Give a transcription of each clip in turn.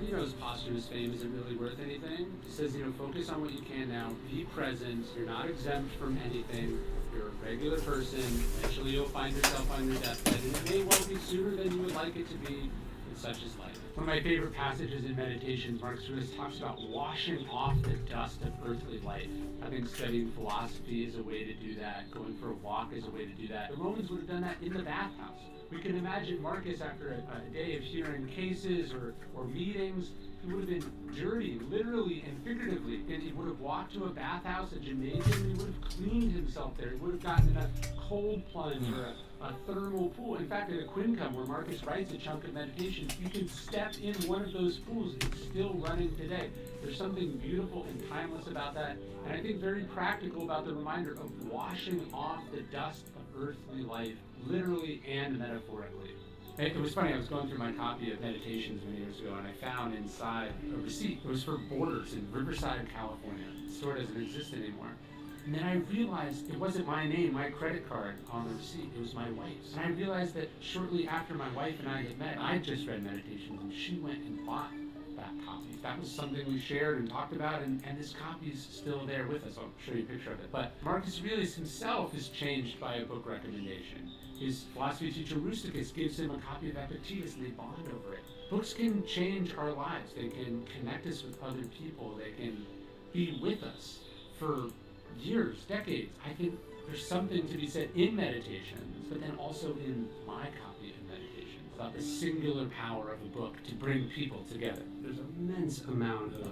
his posthumous fame isn't really worth anything. He says, focus on what you can now. Be present. You're not exempt from anything. You're a regular person. Eventually you'll find yourself on your deathbed, and it may well be sooner than you would like it to be, but such is life. One of my favorite passages in Meditations, Marcus Aurelius talks about washing off the dust of earthly life. I think studying philosophy is a way to do that. Going for a walk is a way to do that. The Romans would have done that in the bathhouse. We can imagine Marcus after a day of hearing cases or meetings. He would have been dirty, literally and figuratively, and he would have walked to a bathhouse, a gymnasium, and he would have cleaned himself there. He would have gotten in a cold plunge or a thermal pool. In fact, at the Quincum, where Marcus writes a chunk of Meditations, you can step in one of those pools. It's still running today. There's something beautiful and timeless about that, and I think very practical about the reminder of washing off the dust of earthly life, literally and metaphorically. It was funny, I was going through my copy of Meditations many years ago, and I found inside a receipt. It was for Borders in Riverside, California. The store doesn't exist anymore. And then I realized it wasn't my name, my credit card on the receipt, it was my wife's. And I realized that shortly after my wife and I had met, I just read Meditations, and she went and bought that copy. That was something we shared and talked about, and this copy is still there with us. I'll show you a picture of it. But Marcus Aurelius himself is changed by a book recommendation. His philosophy teacher Rusticus gives him a copy of Epictetus, and they bond over it. Books can change our lives. They can connect us with other people. They can be with us for years, decades. I think there's something to be said in Meditations, but then also in my copy of Meditations, about the singular power of a book to bring people together. There's an immense amount of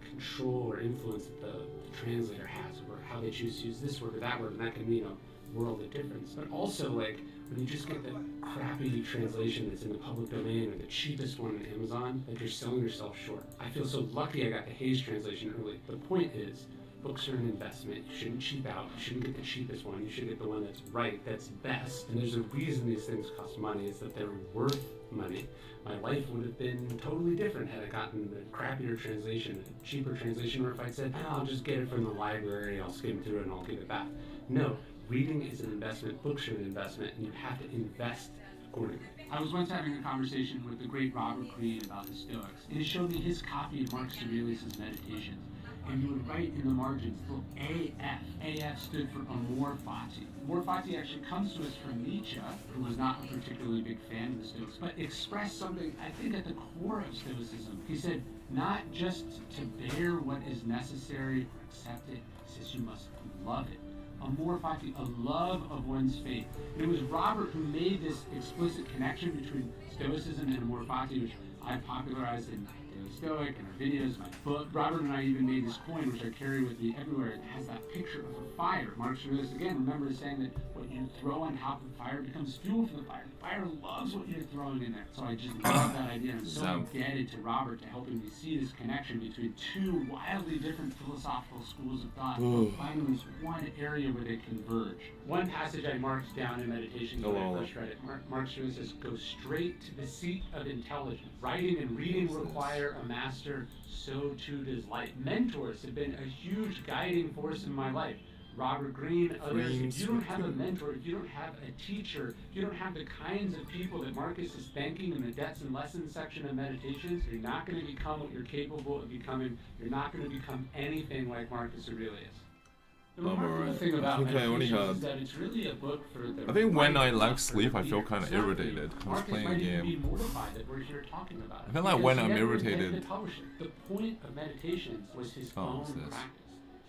control or influence that the translator has over how they choose to use this word or that word, and that can mean a world of difference. But also, like, when you just get the crappy translation that's in the public domain or the cheapest one on Amazon, like, you're selling yourself short. I feel so lucky I got the Hayes translation early. The point is, books are an investment. You shouldn't cheap out. You shouldn't get the cheapest one. You should get the one that's right, that's best. And there's a reason these things cost money, is that they're worth money. My life would have been totally different had I gotten the crappier translation, a cheaper translation, or if I said, I'll just get it from the library, I'll skim through it and I'll give it back. No, reading is an investment, books are an investment, and you have to invest accordingly. I was once having a conversation with the great Robert Greene about the Stoics, and he showed me his copy of Marcus Aurelius' Meditations. And he would write in the margins the AF. AF stood for amor fati. Amor fati actually comes to us from Nietzsche, who was not a particularly big fan of the Stoics, but expressed something, I think, at the core of Stoicism. He said, not just to bear what is necessary or accept it, he says you must love it. Amor fati, a love of one's faith. And it was Robert who made this explicit connection between Stoicism and amor fati, which I popularized in Stoic and our videos, my book. Robert and I even made this coin, which I carry with me everywhere. It has that picture of a fire. Marcus Aurelius, again, remember saying that what you throw on top of the fire becomes fuel for the fire. The fire loves what you're throwing in there. So I just love that idea. I'm so indebted to Robert to helping me see this connection between two wildly different philosophical schools of thought, finding this one area where they converge. One passage I marked down in Meditations when I first read it, Marcus Aurelius says, go straight to the seat of intelligence. Writing and reading require a master, so too does life. Mentors have been a huge guiding force in my life. Robert Greene, others. If you don't have a mentor, if you don't have a teacher, if you don't have the kinds of people that Marcus is thanking in the Debts and Lessons section of Meditations, you're not going to become what you're capable of becoming. You're not going to become anything like Marcus Aurelius. The remarkable thing about Meditations is that it's really a book for the I think when I lack sleep, I feel kind of irritated. I was Marcus playing a might even game. be mortified that we're here talking about it. I feel like when I'm irritated. The point of Meditations was his own what's this? practice.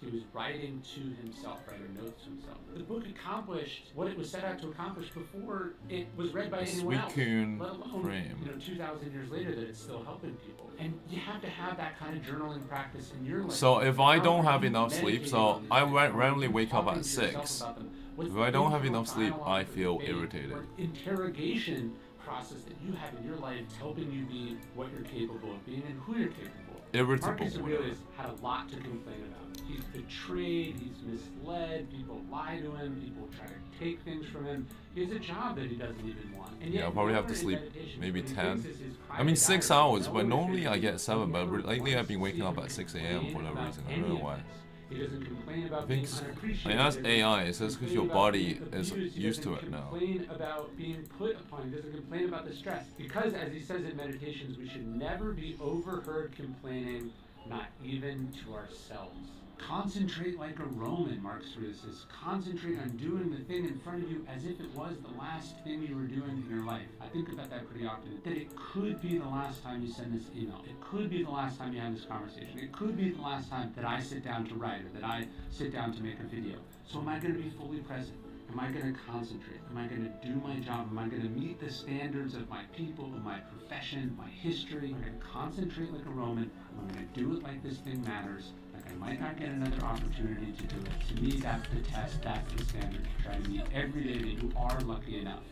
He was writing to himself, writing notes to himself. The book accomplished what it was set out to accomplish before it was read by anyone else. Suicune Let alone, frame. 2,000 years later, that it's still helping people. And you have to have that kind of journaling practice in your life. So if I don't How have are you enough sleep, meditating so on these I things? randomly wake up Talking at to yourself 6. about them. What's If the I don't have internal enough sleep, dialogue I that feel they- irritated. or interrogation process that you have in your life helping you be what you're capable of being and who you're capable of. Irritable, Marcus whatever. Aurelius had a lot to complain about. He's betrayed, he's misled, people lie to him, people try to take things from him. He has a job that he doesn't even want. And Yeah, yet, I'll probably have to nowhere in sleep Meditations, maybe what he 10. thinks is his I mean private 6 diary, hours, but nowhere normally should I he get 7, but never lately I've been once waking up even at 6 a.m. for no complain reason. about I don't know any of why. this. He doesn't complain about I being think unappreciated. I asked AI. It says because your body is used to it He doesn't now. complain about being put upon. He doesn't complain about the stress. Because, as he says in Meditations, we should never be overheard complaining, not even to ourselves. Concentrate like a Roman, Marcus Aurelius says. Concentrate on doing the thing in front of you as if it was the last thing you were doing in your life. I think about that pretty often. That it could be the last time you send this email. It could be the last time you have this conversation. It could be the last time that I sit down to write or that I sit down to make a video. So am I going to be fully present? Am I going to concentrate? Am I going to do my job? Am I going to meet the standards of my people, of my profession, my history? I'm going to concentrate like a Roman. I'm going to do it like this thing matters. Like I might not get another opportunity to do it. To me, that's the test. That's the standard to try to meet every day that you are lucky enough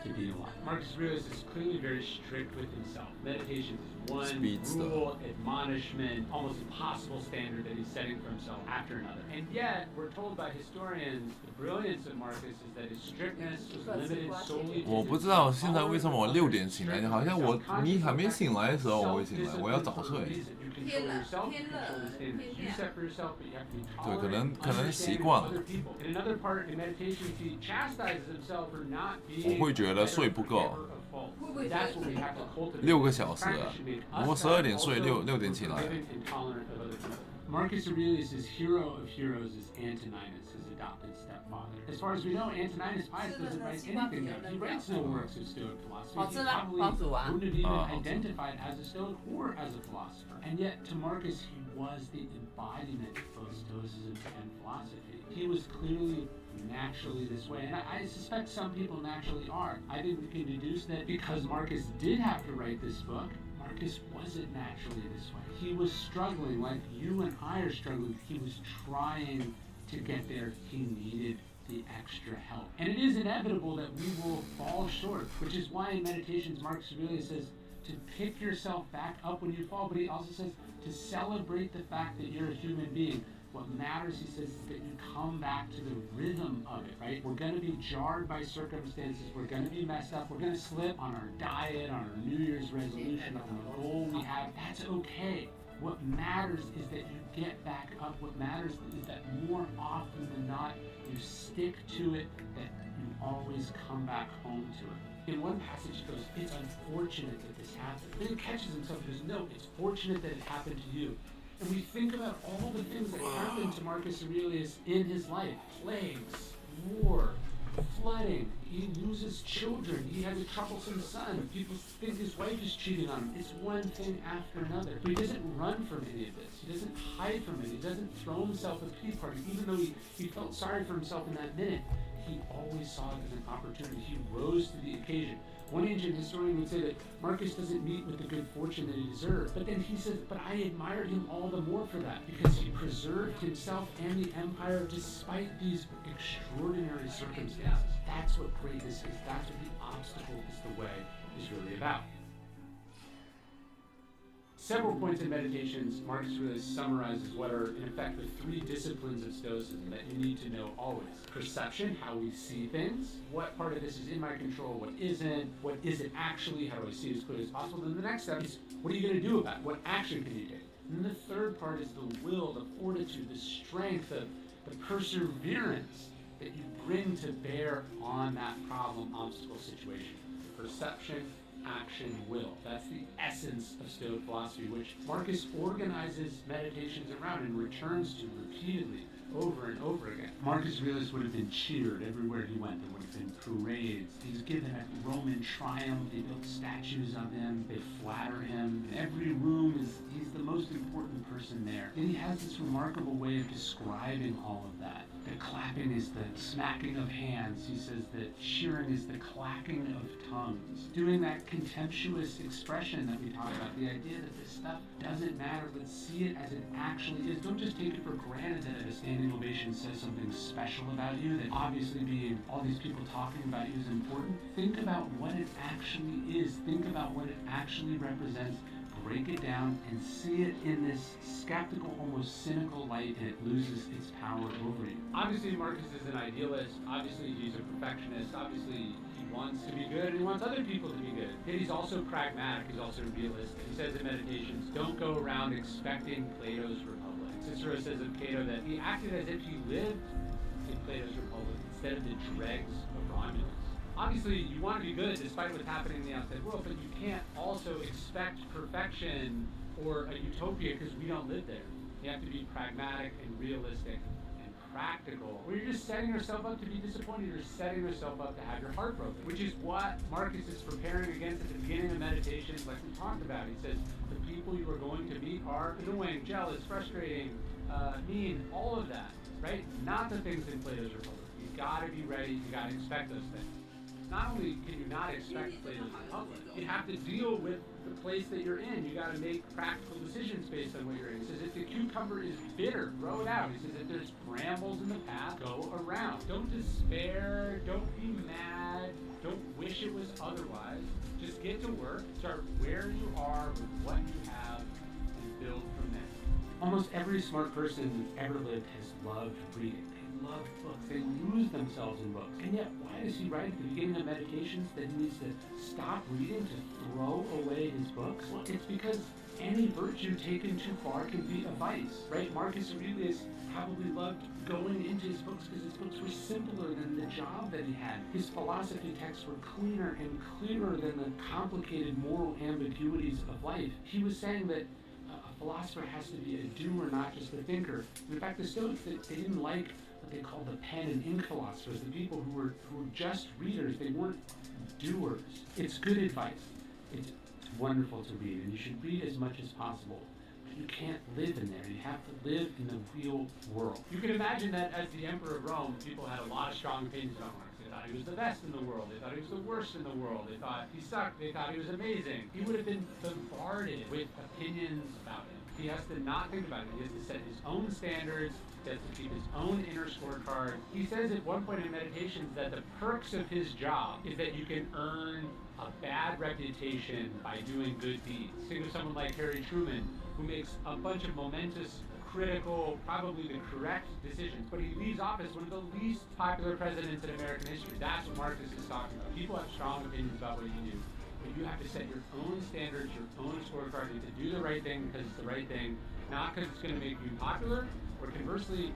to be alive. Marcus Aurelius is clearly very strict with himself. Meditation is one Speed rule, admonishment, almost impossible standard that he's setting for himself after another. And yet, we're told by historians, the brilliance of Marcus is that his strictness was limited solely to 我不知道现在为什么我6点醒来，好像你还没醒来的时候我会醒来，我要早睡。天冷，天冷，天天。对，可能习惯了。我会觉得睡不够。6个小时，如果12点睡，6点起来。Marcus Aurelius' hero of heroes is Antoninus, his adopted stepfather. As far as we know, Antoninus Pius doesn't write anything down. He writes no works of Stoic philosophy. He probably wouldn't have even identified as a Stoic or as a philosopher. And yet, to Marcus, he was the embodiment of both Stoicism and philosophy. He was clearly naturally this way, and I suspect some people naturally are. I think we can deduce that because Marcus did have to write this book, Marcus wasn't naturally this way. He was struggling like you and I are struggling. He was trying to get there. He needed the extra help. And it is inevitable that we will fall short, which is why in Meditations, Marcus Aurelius says to pick yourself back up when you fall, but he also says to celebrate the fact that you're a human being. What matters, he says, is that you come back to the rhythm of it, right? We're going to be jarred by circumstances. We're going to be messed up. We're going to slip on our diet, on our New Year's resolution, on the goal we have. That's okay. What matters is that you get back up. What matters is that more often than not, you stick to it, that you always come back home to it. In one passage, he goes, it's unfortunate that this happened. Then he catches himself and goes, no, it's fortunate that it happened to you. And we think about all the things that happened to Marcus Aurelius in his life. Plagues, war, flooding, he loses children, he has a troublesome son, people think his wife is cheating on him. It's one thing after another. But he doesn't run from any of this. He doesn't hide from it. He doesn't throw himself a pity party. Even though he felt sorry for himself in that minute, he always saw it as an opportunity. He rose to the occasion. One ancient historian would say that Marcus doesn't meet with the good fortune that he deserved. But then he says, but I admired him all the more for that, because he preserved himself and the empire despite these extraordinary circumstances. That's what greatness is. That's what the obstacle is the way is really about. Several points in Meditations, Marcus really summarizes what are, in effect, the 3 disciplines of Stoicism that you need to know always. Perception, how we see things. What part of this is in my control, what isn't? What is it actually? How do I see it as clearly as possible? Then the next step is, what are you going to do about it? What action can you take? And the third part is the will, the fortitude, the strength, the perseverance that you bring to bear on that problem, obstacle, situation. Perception, action, will. That's the essence of Stoic philosophy, which Marcus organizes Meditations around and returns to repeatedly, over and over again. Marcus Aurelius would have been cheered everywhere he went. There would have been parades. He's given a Roman triumph. They built statues of him. They flatter him. In every room, he's the most important person there. And he has this remarkable way of describing all of that. The clapping is the smacking of hands. He says that cheering is the clacking of tongues. Doing that contemptuous expression that we talk about, the idea that this stuff doesn't matter. Let's see it as it actually is. Don't just take it for granted that a standing ovation says something special about you, that obviously being all these people talking about you is important. Think about what it actually is. Think about what it actually represents. Break it down and see it in this skeptical, almost cynical light, and it loses its power over you. Obviously, Marcus is an idealist. Obviously, he's a perfectionist. Obviously, he wants to be good and he wants other people to be good. Yet he's also pragmatic. He's also a realist. He says in Meditations, don't go around expecting Plato's Republic. Cicero says of Cato that he acted as if he lived in Plato's Republic instead of the dregs of Romulus. Obviously, you want to be good despite what's happening in the outside world, but you can't also expect perfection or a utopia because we don't live there. You have to be pragmatic and realistic and practical, or you're just setting yourself up to be disappointed. You're setting yourself up to have your heart broken, which is what Marcus is preparing against at the beginning of Meditations, like we talked about. He says, the people you are going to meet are annoying, jealous, frustrating, mean, all of that, right? Not the things in Plato's Republic. You gotta be ready, you gotta expect those things. Not only can you not expect Plato's Republic, you have to deal with the place that you're in. You got to make practical decisions based on what you're in. He says if the cucumber is bitter, throw it out. He says if there's brambles in the path, go around. Don't despair. Don't be mad. Don't wish it was otherwise. Just get to work. Start where you are with what you have and build from there. Almost every smart person who's ever lived has loved reading. Love books. They lose themselves in books. And yet, why does he write at the beginning of Meditations that he needs to stop reading, to throw away his books? Well, it's because any virtue taken too far can be a vice, right? Marcus Aurelius probably loved going into his books because his books were simpler than the job that he had. His philosophy texts were cleaner and clearer than the complicated moral ambiguities of life. He was saying that a philosopher has to be a doer, not just a thinker. In fact, the Stoics, they didn't like what they called the pen and ink philosophers, the people who were just readers. They weren't doers. It's good advice. It's wonderful to read, and you should read as much as possible. But you can't live in there. You have to live in the real world. You can imagine that as the Emperor of Rome, people had a lot of strong opinions about Marcus. They thought he was the best in the world. They thought he was the worst in the world. They thought he sucked. They thought he was amazing. He would have been bombarded with opinions about him. He has to not think about it. He has to set his own standards. He has to keep his own inner scorecard. He says at one point in Meditations that the perks of his job is that you can earn a bad reputation by doing good deeds. Think of someone like Harry Truman, who makes a bunch of momentous, critical, probably the correct decisions, but he leaves office one of the least popular presidents in American history. That's what Marcus is talking about. People have strong opinions about what you do. But you have to set your own standards, your own scorecard. You have to do the right thing because it's the right thing, not because it's going to make you popular, or conversely,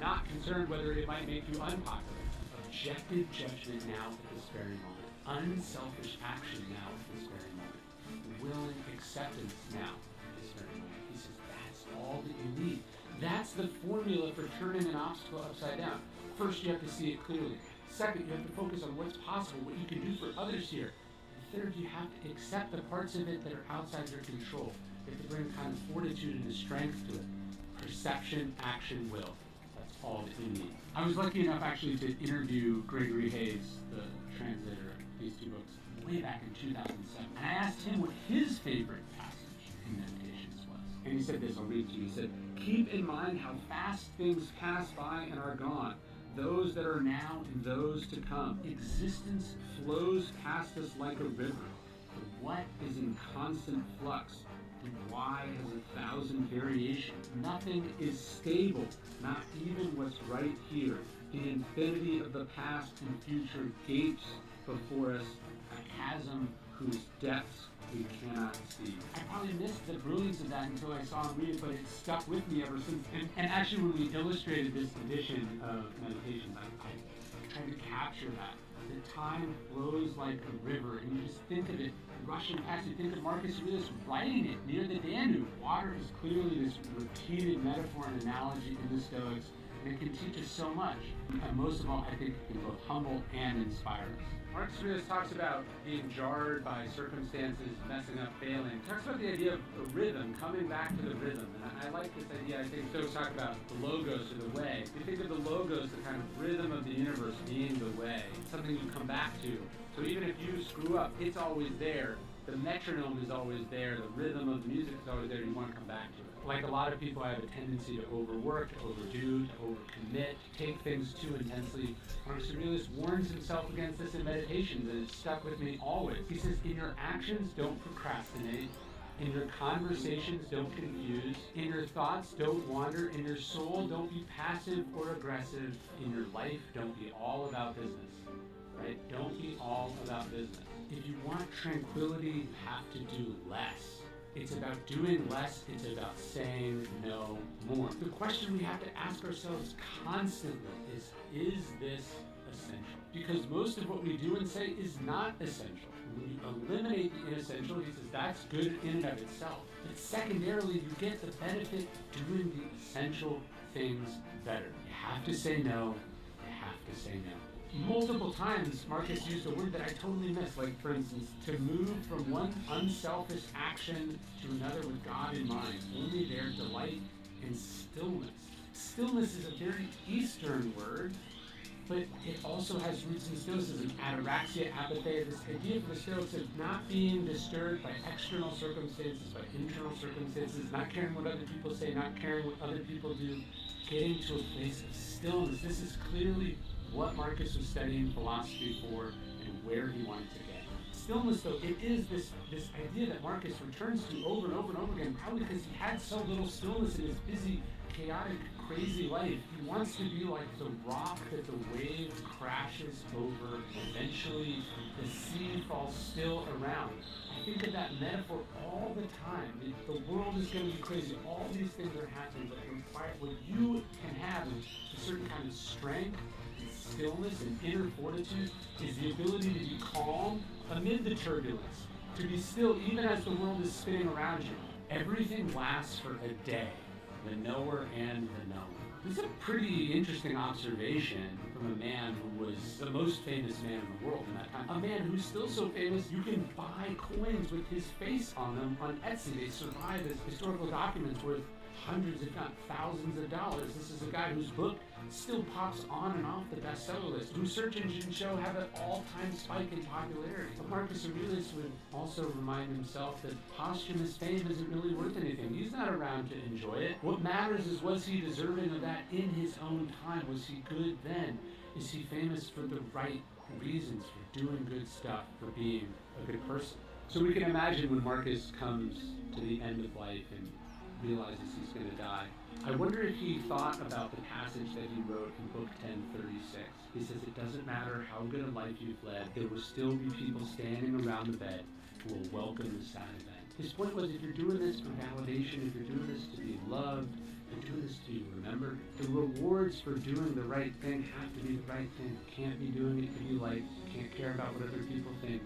not concerned whether it might make you unpopular. Objective judgment now at this very moment. Unselfish action now at this very moment. Willing acceptance now at this very moment. He says that's all that you need. That's the formula for turning an obstacle upside down. First, you have to see it clearly. Second, you have to focus on what's possible, what you can do for others here. Third, you have to accept the parts of it that are outside your control. You have to bring kind of fortitude and strength to it. Perception, action, will. That's all that you need. I was lucky enough actually to interview Gregory Hayes, the translator of these two books, way back in 2007. And I asked him what his favorite passage in Meditations was. And he said this, I'll read to you. He said, keep in mind how fast things pass by and are gone. Those that are now and those to come. Existence flows past us like a river. The what is in constant flux. The why has 1,000 variations. Nothing is stable, not even what's right here. The infinity of the past and future gapes before us, a chasm whose depths we cannot see. I probably missed the brilliance of that until I saw him read it, but it stuck with me ever since. And actually, when we illustrated this edition of Meditations, I tried to capture that. The time flows like a river, and you just think of it rushing past. You think of Marcus Aurelius writing it near the Danube. Water is clearly this repeated metaphor and analogy in the Stoics, and it can teach us so much. And most of all, I think it can both humble and inspire us. Marcus Aurelius talks about being jarred by circumstances, messing up, failing. He talks about the idea of a rhythm, coming back to the rhythm. And I like this idea. I think Stoics talk about the logos or the way. You think of the logos, the kind of rhythm of the universe being the way. It's something you come back to. So even if you screw up, it's always there. The metronome is always there. The rhythm of the music is always there. You want to come back to it. Like a lot of people, I have a tendency to overwork, to overdo, to overcommit, to take things too intensely. Marcus Aurelius warns himself against this in Meditations, and it's stuck with me always. He says, in your actions, don't procrastinate. In your conversations, don't confuse. In your thoughts, don't wander. In your soul, don't be passive or aggressive. In your life, don't be all about business. Right? Don't be all about business. If you want tranquility, you have to do less. It's about doing less. It's about saying no more. The question we have to ask ourselves constantly is this essential? Because most of what we do and say is not essential. When you eliminate the inessential, he says that's good in and of itself. But secondarily, you get the benefit doing the essential things better. You have to say no. You have to say no. Multiple times, Marcus used a word that I totally missed, like, for instance, to move from one unselfish action to another with God in mind. Only there delight in stillness. Stillness is a very Eastern word, but it also has roots in Stoicism. Ataraxia, apatheia, this idea for the Stoics of not being disturbed by external circumstances, by internal circumstances, not caring what other people say, not caring what other people do, getting to a place of stillness. This is clearly what Marcus was studying philosophy for and where he wanted to get. Stillness, though, it is this idea that Marcus returns to over and over and over again, probably because he had so little stillness in his busy, chaotic, crazy life. He wants to be like the rock that the wave crashes over. Eventually, the sea falls still around. I think of that metaphor all the time. The world is going to be crazy. All these things are happening, but what you can have is a certain kind of strength, stillness, and inner fortitude is the ability to be calm amid the turbulence, to be still even as the world is spinning around you. Everything lasts for a day, the knower and the known. This is a pretty interesting observation from a man who was the most famous man in the world in that time. A man who's still so famous, you can buy coins with his face on them on Etsy. They survive as historical documents worth hundreds, if not thousands of dollars. This is a guy whose book still pops on and off the bestseller list, whose search engine show have an all-time spike in popularity. But Marcus Aurelius would also remind himself that posthumous fame isn't really worth anything. He's not around to enjoy it. What matters is, was he deserving of that in his own time? Was he good then? Is he famous for the right reasons, for doing good stuff, for being a good person? So we can imagine when Marcus comes to the end of life and realizes he's going to die. I wonder if he thought about the passage that he wrote in Book 10:36. He says, it doesn't matter how good a life you've led, there will still be people standing around the bed who will welcome the sad event. His point was, if you're doing this for validation, if you're doing this to be loved, if you're doing this to be remembered, the rewards for doing the right thing have to be the right thing. You can't be doing it to be liked. You can't care about what other people think.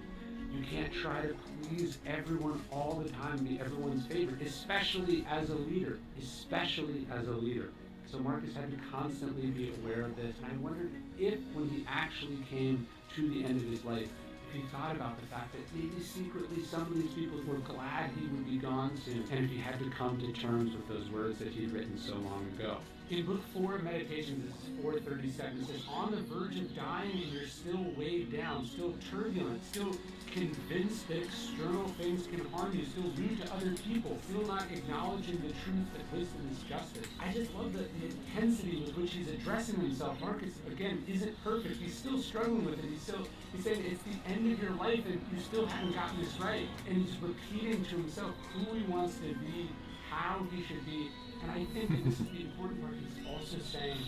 You can't try to please everyone all the time, be everyone's favorite, especially as a leader, especially as a leader. So Marcus had to constantly be aware of this, and I wondered if, when he actually came to the end of his life, if he thought about the fact that maybe secretly some of these people were glad he would be gone soon, and if he had to come to terms with those words that he'd written so long ago. In Book 4 of Meditations, this is 4:37, it says, on the verge of dying and you're still weighed down, still turbulent, still convinced that external things can harm you, still rude to other people, still not acknowledging the truth that wisdom is justice. I just love the intensity with which he's addressing himself. Marcus, again, isn't perfect. He's still struggling with it. He's saying it's the end of your life and you still haven't gotten this right. And he's repeating to himself who he wants to be, how he should be. And I think that this is the important part. He's also saying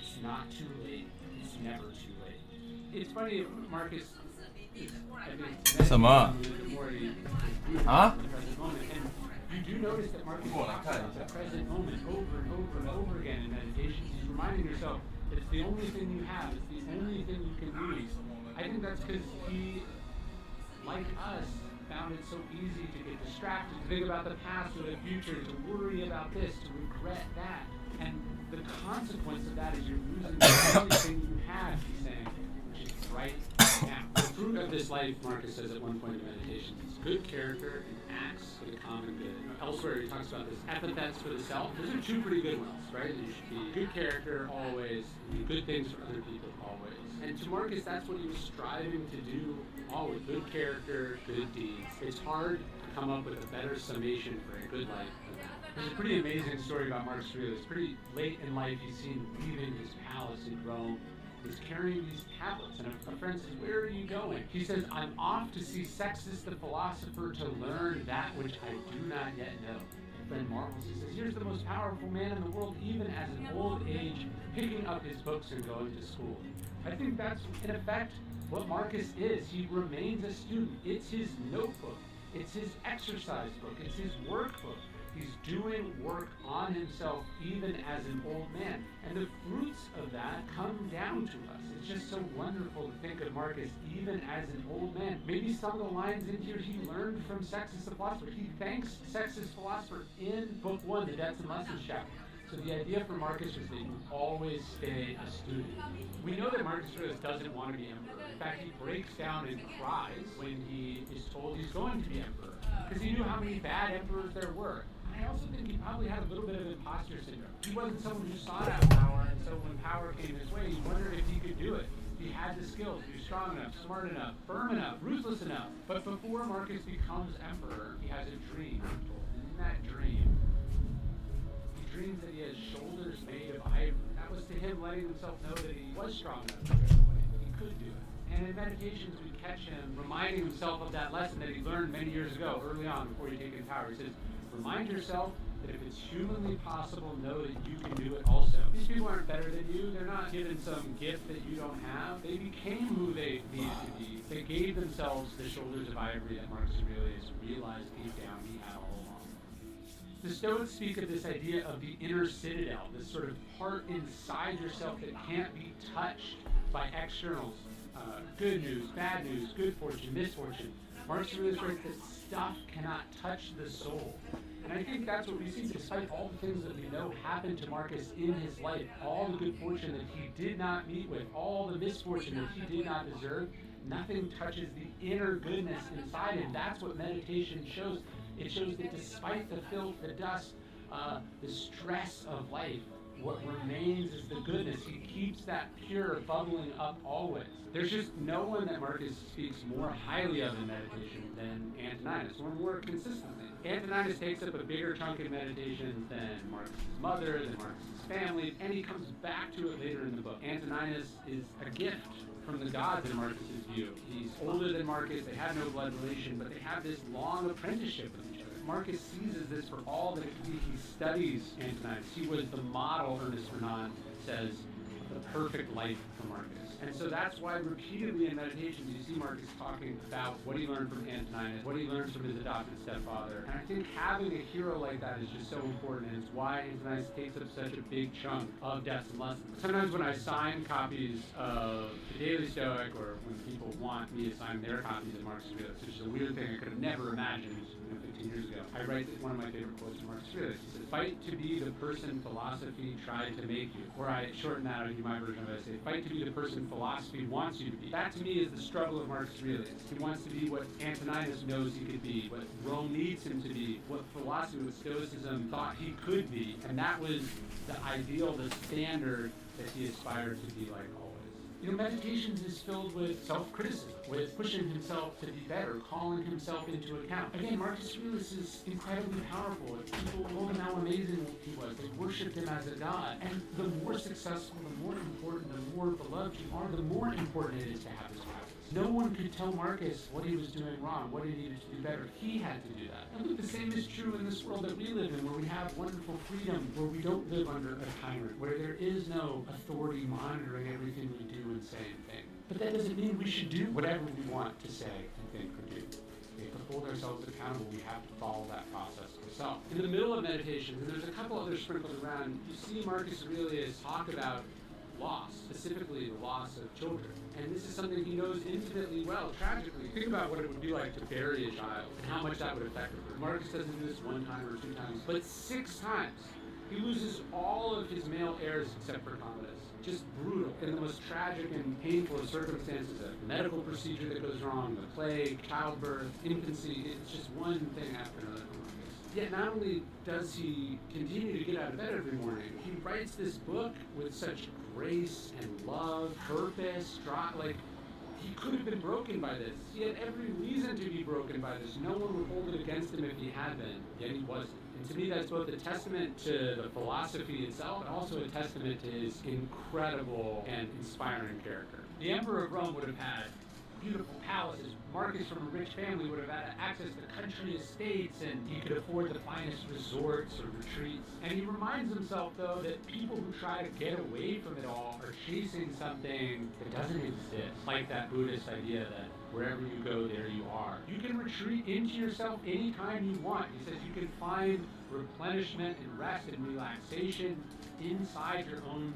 it's not too late. It's never too late. It's funny, Marcus. Some ah? You do notice that Marcus talks about the present moment over and over and over again in meditations. He's reminding yourself that it's the only thing you have. It's the only thing you can use. I think that's because he, like us, found it so easy to get distracted, to think about the past or the future, to worry about this, to regret that. And the consequence of that is you're losing the only thing you have, he's saying, which is right now. The fruit of this life, Marcus says at one point in meditation, is good character and acts for the common good. Elsewhere he talks about this, epithets for the self. Those are two pretty good ones, right? You should be good character always, and good things for other people always. And to Marcus, that's what he was striving to do always. Good character, good deeds. It's hard to come up with a better summation for a good life than that. There's a pretty amazing story about Marcus Aurelius. Pretty late in life, he's seen leaving his palace in Rome. He's carrying these tablets, and a friend says, where are you going? He says, I'm off to see Sextus the philosopher to learn that which I do not yet know. A friend marvels. He says, here's the most powerful man in the world, even as an old age, picking up his books and going to school. I think that's, in effect, what Marcus is. He remains a student. It's his notebook. It's his exercise book. It's his workbook. He's doing work on himself even as an old man. And the fruits of that come down to us. It's just so wonderful to think of Marcus even as an old man. Maybe some of the lines in here he learned from Sextus the Philosopher. He thanks Sextus the Philosopher in Book 1, the Debts and Lessons chapter. So the idea for Marcus was that he would always stay a student. We know that Marcus Aurelius doesn't want to be emperor. In fact, he breaks down and cries when he is told he's going to be emperor, because he knew how many bad emperors there were. I also think he probably had a little bit of imposter syndrome. He wasn't someone who sought out power, and so when power came his way, he wondered if he could do it. He had the skills, he was strong enough, smart enough, firm enough, ruthless enough. But before Marcus becomes emperor, he has a dream. And in that dream, he dreams that he has shoulders made of ivory. That was to him letting himself know that he was strong enough to get away. He could do it. And in meditations, we catch him reminding himself of that lesson that he learned many years ago, early on, before he taken power. He says, remind yourself that if it's humanly possible, know that you can do it also. These people aren't better than you. They're not given some gift that you don't have. They became who they needed to be. They gave themselves the shoulders of ivory that Marcus Aurelius realized deep down he had all along. The Stoics speak of this idea of the inner citadel, this sort of part inside yourself that can't be touched by externals. Good news, bad news, good fortune, misfortune. Marcus Aurelius writes that stuff cannot touch the soul. And I think that's what we see, despite all the things that we know happened to Marcus in his life, all the good fortune that he did not meet with, all the misfortune that he did not deserve, nothing touches the inner goodness inside him. That's what meditation shows. It shows that despite the filth, the dust, the stress of life, what remains is the goodness. He keeps that pure bubbling up always. There's just no one that Marcus speaks more highly of in meditation than Antoninus, or more consistently. Antoninus takes up a bigger chunk in meditation than Marcus's mother, than Marcus's family, and he comes back to it later in the book. Antoninus is a gift from the gods in Marcus's view. He's older than Marcus, they have no blood relation, but they have this long apprenticeship with each other. Marcus seizes this for all that he studies Antoninus. He was the model, Ernest Renan says, the perfect life for Marcus. And so that's why repeatedly in meditations you see Marcus talking about what he learned from Antoninus, what he learns from his adopted stepfather. And I think having a hero like that is just so important, and it's why Antoninus takes up such a big chunk of Debts and Lessons. Sometimes when I sign copies of the Daily Stoic, or when people want me to sign their copies of Marcus Aurelius, which is a weird thing I could have never imagined 15 years ago, I write one of my favorite quotes from Marcus Aurelius. He says, fight to be the person philosophy tried to make you. Or I shorten that, I do my version of it, I say, fight to be the person philosophy wants you to be. That to me is the struggle of Marcus Aurelius. He wants to be what Antoninus knows he could be, what Rome needs him to be, what philosophy, what Stoicism thought he could be. And that was the ideal, the standard that he aspired to be like always. You know, meditations is filled with self-criticism, with pushing himself to be better, calling himself into account. Again, Marcus Aurelius is incredibly powerful. People told him how amazing he was. They worshipped him as a god. And the more successful, the more important, the more beloved you are, the more important it is to have this practice. No one could tell Marcus what he was doing wrong, what he needed to do better. He had to do that. And look, the same is true in this world that we live in, where we have wonderful freedom, where we don't live under a tyrant, where there is no authority monitoring everything we do and say and think. But that doesn't mean we should do whatever we want to say and think or do. We have to hold ourselves accountable. We have to follow that process ourselves. In the middle of meditation, and there's a couple others sprinkled around, you see Marcus Aurelius talk about loss, specifically the loss of children. And this is something he knows intimately well, tragically. Think about what it would be like to bury a child and how much that would affect him. Marcus doesn't do this one time or two times, but 6 times. He loses all of his male heirs except for Commodus. Just brutal. In the most tragic and painful of circumstances, a medical procedure that goes wrong, the plague, childbirth, infancy, it's just one thing after another for Marcus. Yet not only does he continue to get out of bed every morning, he writes this book with such grace and love, purpose, like he could have been broken by this. He had every reason to be broken by this. No one would hold it against him if he had been, yet he wasn't. And to me, that's both a testament to the philosophy itself, and also a testament to his incredible and inspiring character. The Emperor of Rome would have had beautiful palaces. Marcus, from a rich family, would have had access to country estates, and he could afford the finest resorts or retreats. And he reminds himself, though, that people who try to get away from it all are chasing something that doesn't exist, like that Buddhist idea that wherever you go, there you are. You can retreat into yourself anytime you want. He says you can find replenishment and rest and relaxation inside your own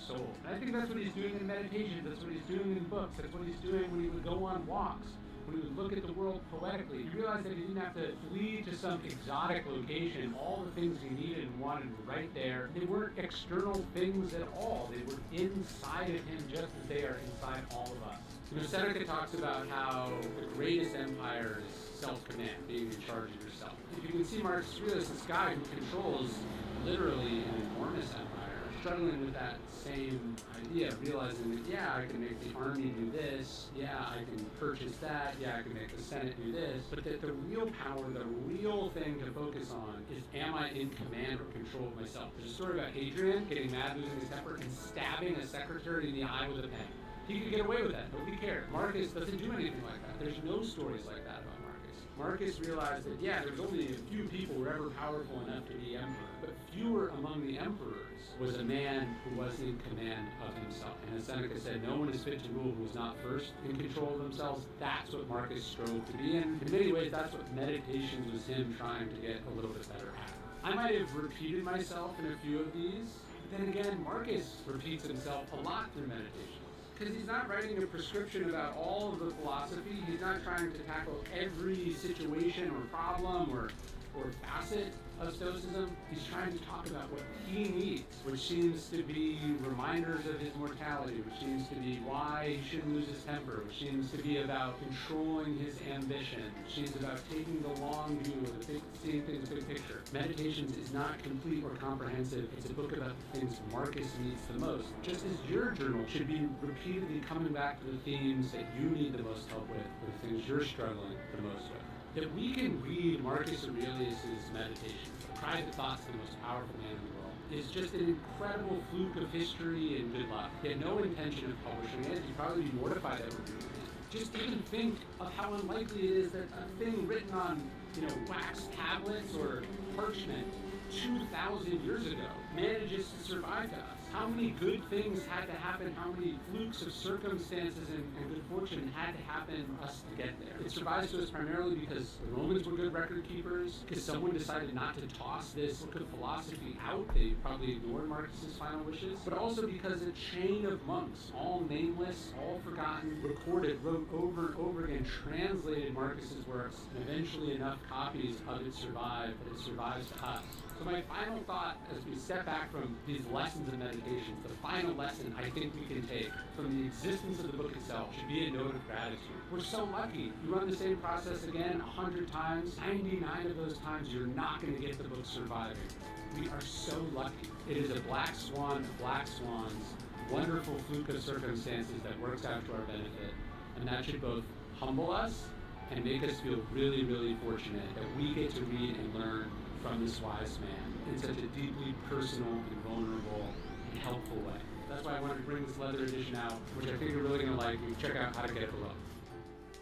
soul. And I think that's what he's doing in meditation. That's what he's doing in books. That's what he's doing when he would go on walks, when he would look at the world poetically. He realized that he didn't have to flee to some exotic location. All the things he needed and wanted were right there. They weren't external things at all. They were inside of him just as they are inside all of us. You know, Seneca talks about how the greatest empire is self-command, being in charge of yourself. If you can see Marcus Aurelius, this guy who controls literally an enormous empire, struggling with that same idea, realizing that, yeah, I can make the army do this, yeah, I can purchase that, yeah, I can make the Senate do this, but that the real power, the real thing to focus on is, am I in command or control of myself? There's a story about Hadrian getting mad, losing his temper, and stabbing a secretary in the eye with a pen. He could get away with that. Nobody cared. Marcus doesn't do anything like that. There's no stories like that about Marcus. Marcus realized that, yeah, there's only a few people who were ever powerful enough to be emperor, but fewer among the emperors was a man who was in command of himself. And as Seneca said, no one is fit to rule who is not first in control of themselves. That's what Marcus strove to be. And in many ways, that's what Meditations was him trying to get a little bit better at. I might have repeated myself in a few of these, but then again, Marcus repeats himself a lot through Meditations. Because he's not writing a prescription about all of the philosophy. He's not trying to tackle every situation or problem or facet of Stoicism. He's trying to talk about what he needs, which seems to be reminders of his mortality, which seems to be why he shouldn't lose his temper, which seems to be about controlling his ambition, which seems about taking the long view, seeing things big picture. Meditations is not complete or comprehensive. It's a book about the things Marcus needs the most, just as your journal should be repeatedly coming back to the themes that you need the most help with, or the things you're struggling the most with. That we can read Marcus Aurelius' Meditations, The Private Thoughts of the Most Powerful Man in the World, is just an incredible fluke of history and good luck. He had no intention of publishing it. He'd probably be mortified that we're doing it. Just even think of how unlikely it is that a thing written on, wax tablets or parchment 2,000 years ago manages to survive to us. How many good things had to happen, how many flukes of circumstances and good fortune had to happen for us to get there. It survives to us primarily because the Romans were good record keepers, because someone decided not to toss this book of philosophy out. They probably ignored Marcus's final wishes, but also because a chain of monks, all nameless, all forgotten, recorded, wrote over and over again, translated Marcus's works, and eventually enough copies of it survived that it survives to us. So my final thought, as we step back from these lessons of Meditations, the final lesson I think we can take from the existence of the book itself should be a note of gratitude. We're so lucky. You run the same process again 100 times, 99 of those times you're not going to get the book surviving. We are so lucky. It is a black swan of black swans, wonderful fluke of circumstances that works out to our benefit. And that should both humble us and make us feel really, really fortunate that we get to read and learn from this wise man in such a deeply personal and vulnerable and helpful way. That's why I wanted to bring this leather edition out, which I think you're really going to like. You can check out how to get it below.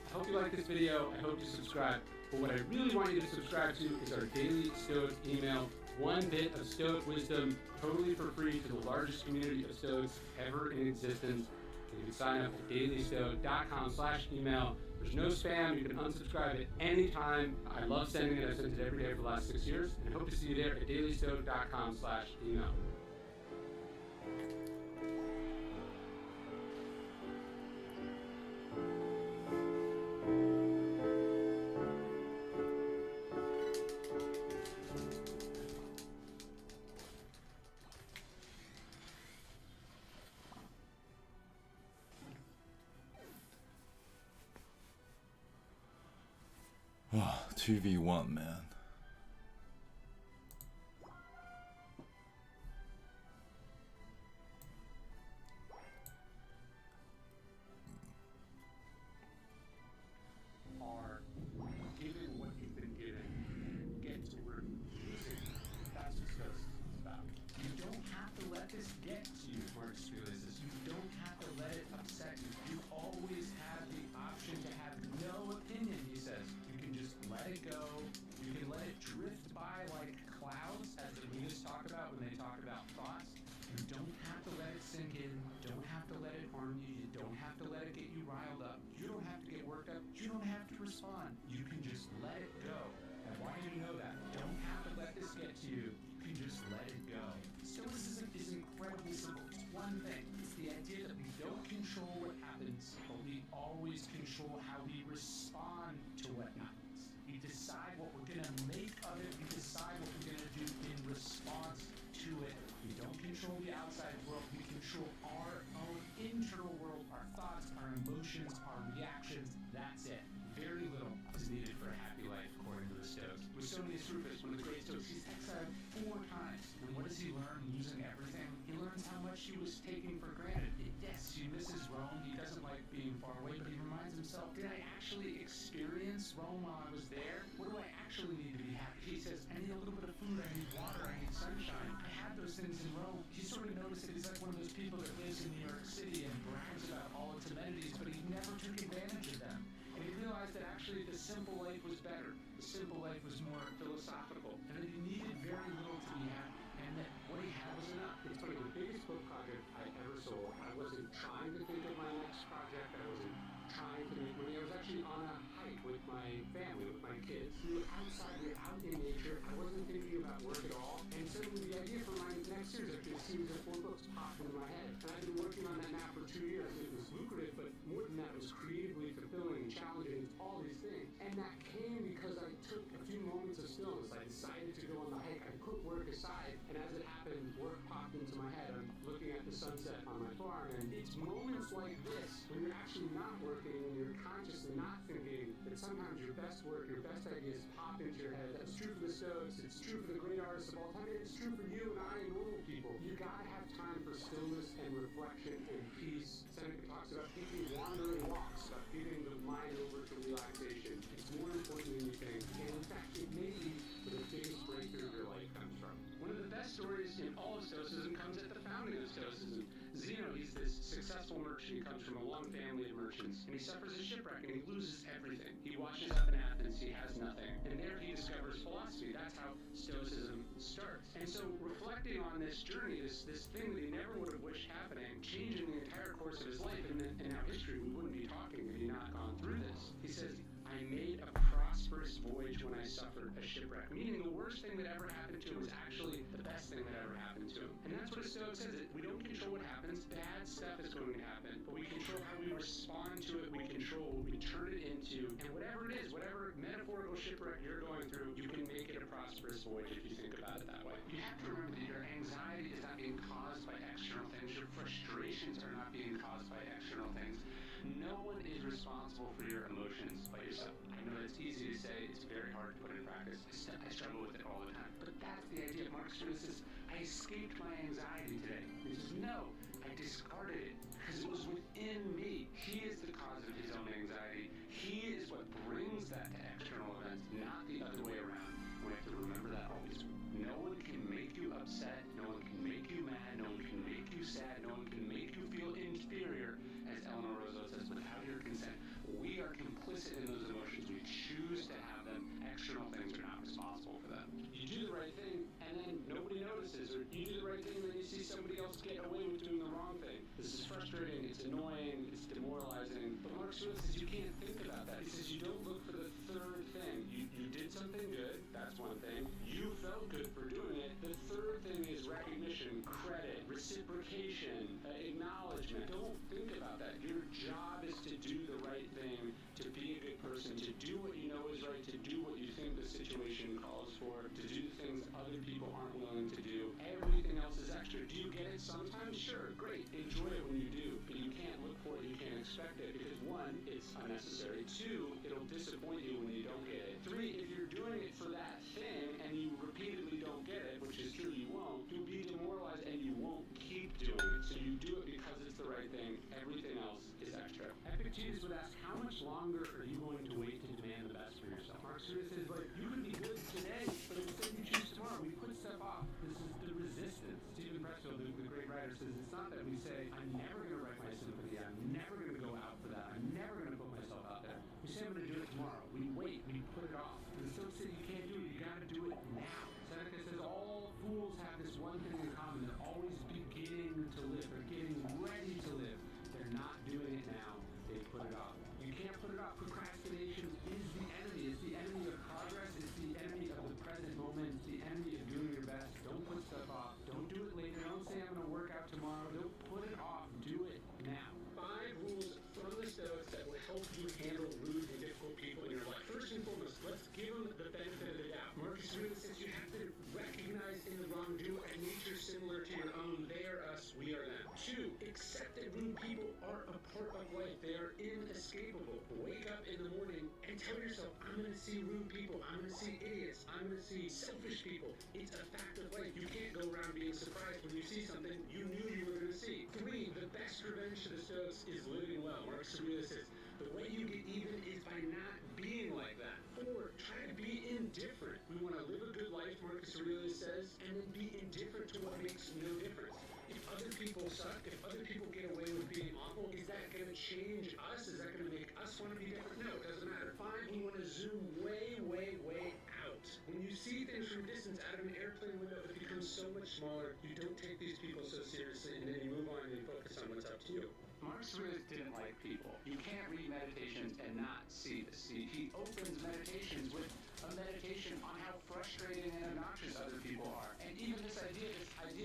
I hope you like this video. I hope you subscribe. But what I really want you to subscribe to is our daily Stoic email. One bit of Stoic wisdom, totally for free, to the largest community of Stoics ever in existence. You can sign up at dailystoic.com/email. There's no spam. You can unsubscribe at any time. I love sending it. I've sent it every day for the last 6 years. And I hope to see you there at dailystoic.com/email. Oh, 2v1, man. Are given what you've been given, get to where you using. That's what Stoicism is about. You don't have to let this get to you, Marcus Aurelius. You don't have to let it upset you. You always have the option it get you riled up. You don't have to get worked up. You don't have to respond. You can just let it go. And why do you know that? You don't have to let this get to you. You can just let it go. Stoicism is incredibly simple. It's one thing. It's the idea that we don't control what happens, but we always control how we respond to what happens. We decide what we're going to make of it. We decide what we're going to do in response to it. We don't control the outside world. We control our own internal world, our thoughts, our emotions, our reactions. That's it. Very little is needed for a happy life, according to the Stoics. Musonius Rufus, one of the great Stoics, he's exiled 4 times. And what does he learn losing everything? He learns how much he was taking for granted. Yes, he misses Rome. He doesn't like being far away, but he reminds himself, did I actually experience Rome while I was there? What do I actually need to be happy? He says, I need a little bit of food, I need water, I need sunshine. I had those things in Rome. He sort of noticed that he's like one of those people that lives in New York City and brags about all its amenities, but he never took advantage of them. And he realized that actually the simple life was better. The simple life was more philosophical. And that he needed very little to be happy. And that what he had was enough. It's funny, the biggest book project I ever sold, I wasn't trying to think of my next project, I wasn't trying to make money. I was actually on a hike with my family, with my kids. We were outside, we were out in nature. I wasn't thinking about work at all. And suddenly the idea for my next series, after a series of 4 books, popped into my head. And I've been working on that now for 2 years. It was lucrative, but more than that, it was creatively fulfilling, challenging, all these things. And that came because I took a few moments of stillness. I decided to go on the hike. I put work aside, and as it happened, work popped into my head. I'm looking at the sunset on my farm, and it's moments like this, when you're actually not working, when you're consciously not thinking, that sometimes your best work, your best ideas pop into your head. That's true for the Stoics, it's true for the great artists of all time, it's true for you and I and normal people. You gotta have time for stillness and reflection and peace. Seneca talks about taking wandering walks, about giving the mind over to relaxation. It's more important than you think, and in fact, it may be where the biggest breakthrough of your life comes from. One of the best stories in all of Stoicism comes at the founding of Stoicism. Zeno, he's this successful merchant. He comes from a long family of merchants, and he suffers a shipwreck, and he loses everything. He washes up in Athens, he has nothing, and there he discovers philosophy. That's how Stoicism starts. And so, reflecting on this journey, this thing that he never would have wished happening, changing the entire course of his life, and in our history, we wouldn't be talking if he not gone through this. He says, I made a prosperous voyage when I suffered a shipwreck. Meaning the worst thing that ever happened to him was actually the best thing that ever happened to him. And that's what a Stoic says. That we don't control what happens. Bad stuff is going to happen. But we control how we respond to it. We control what we turn it into. And whatever it is, whatever metaphorical shipwreck you're going through, you can make it a prosperous voyage if you think about it that way. You have to remember that your anxiety is not being caused by external things. Your frustrations are not being caused by external things. No one is responsible for your emotions but yourself. I know it's easy to say, it's very hard to put in practice. I struggle with it all the time. But that's the idea. Marcus Aurelius says, I escaped my anxiety today. He says, no, I discarded it because it was within me. He is the cause of his own anxiety. He is what brings that to external events, not the other way around. We have to remember that always. No one can make you upset. No one can make you mad. No one can make you sad. No one can make you feel inferior, as Eleanor Roosevelt says, without your consent. We are complicit in those emotions. We choose to have them. External things are not responsible for them. You do the right thing, and then nobody notices. Or you do the right thing, and then you see somebody else get away with doing the wrong thing. This is frustrating. It's annoying. It's demoralizing. But Marcus Aurelius says you can't think about that. He says you don't look for the third thing. You did something good. That's one thing. You felt good for doing it. The third thing is recognition, credit, reciprocation, acknowledgement. Don't think about that. Your job is to do the right thing, to be a good person, to do what you know is right, to do what you think the situation calls for, to do things other people aren't willing to do. Everything else is extra. Do you get it sometimes? Sure, great. Enjoy it when you do. But you can't look for it, you can't expect it, because 1, it's unnecessary. 2, it'll disappoint you when you don't get it. 3, if you're doing it for that thing and you repeatedly don't get it, which is true, you won't, you'll be demoralized and you won't keep doing it. So you do it because it's the right thing. Everything else is extra. Epictetus would ask, how much longer are you going to wait to demand the best for yourself? Marcus Aurelius says, like, you can be good today, but instead you choose tomorrow. We put stuff off. This is the resistance. Stephen Pressfield, the great writer, says it's not that we say, I'm never going to write my symphony, I'm never going to go out for that, I'm never going to put myself out there. We say I'm going to do it tomorrow. We wait, we put it off. And the Stoics say you can't do it, you got to do it now. Seneca says all fools have this one thing in common. They're always beginning to live. They're getting ready to live. They're not doing it now. Accept that rude people are a part of life. They are inescapable. Wake up in the morning and tell yourself, I'm going to see rude people. I'm going to see idiots. I'm going to see selfish people. It's a fact of life. You can't go around being surprised when you see something you knew you were going to see. 3, the best revenge to the Stoics is living well. Marcus Aurelius says, the way you get even is by not being like that. 4, try to be indifferent. We want to live a good life, Marcus Aurelius says, and then be indifferent to what makes no difference. If other people suck, if other people get away with being awful, is that going to change us? Is that going to make us want to be different? No, it doesn't matter. 5, we want to zoom way, way, way out. When you see things from a distance out of an airplane window, it becomes so much smaller. You don't take these people so seriously, and then you move on and you focus on what's up to you. Marcus Aurelius didn't like people. You can't read Meditations and not see this. He opens Meditations with a meditation on how frustrating and obnoxious other people are. And even this idea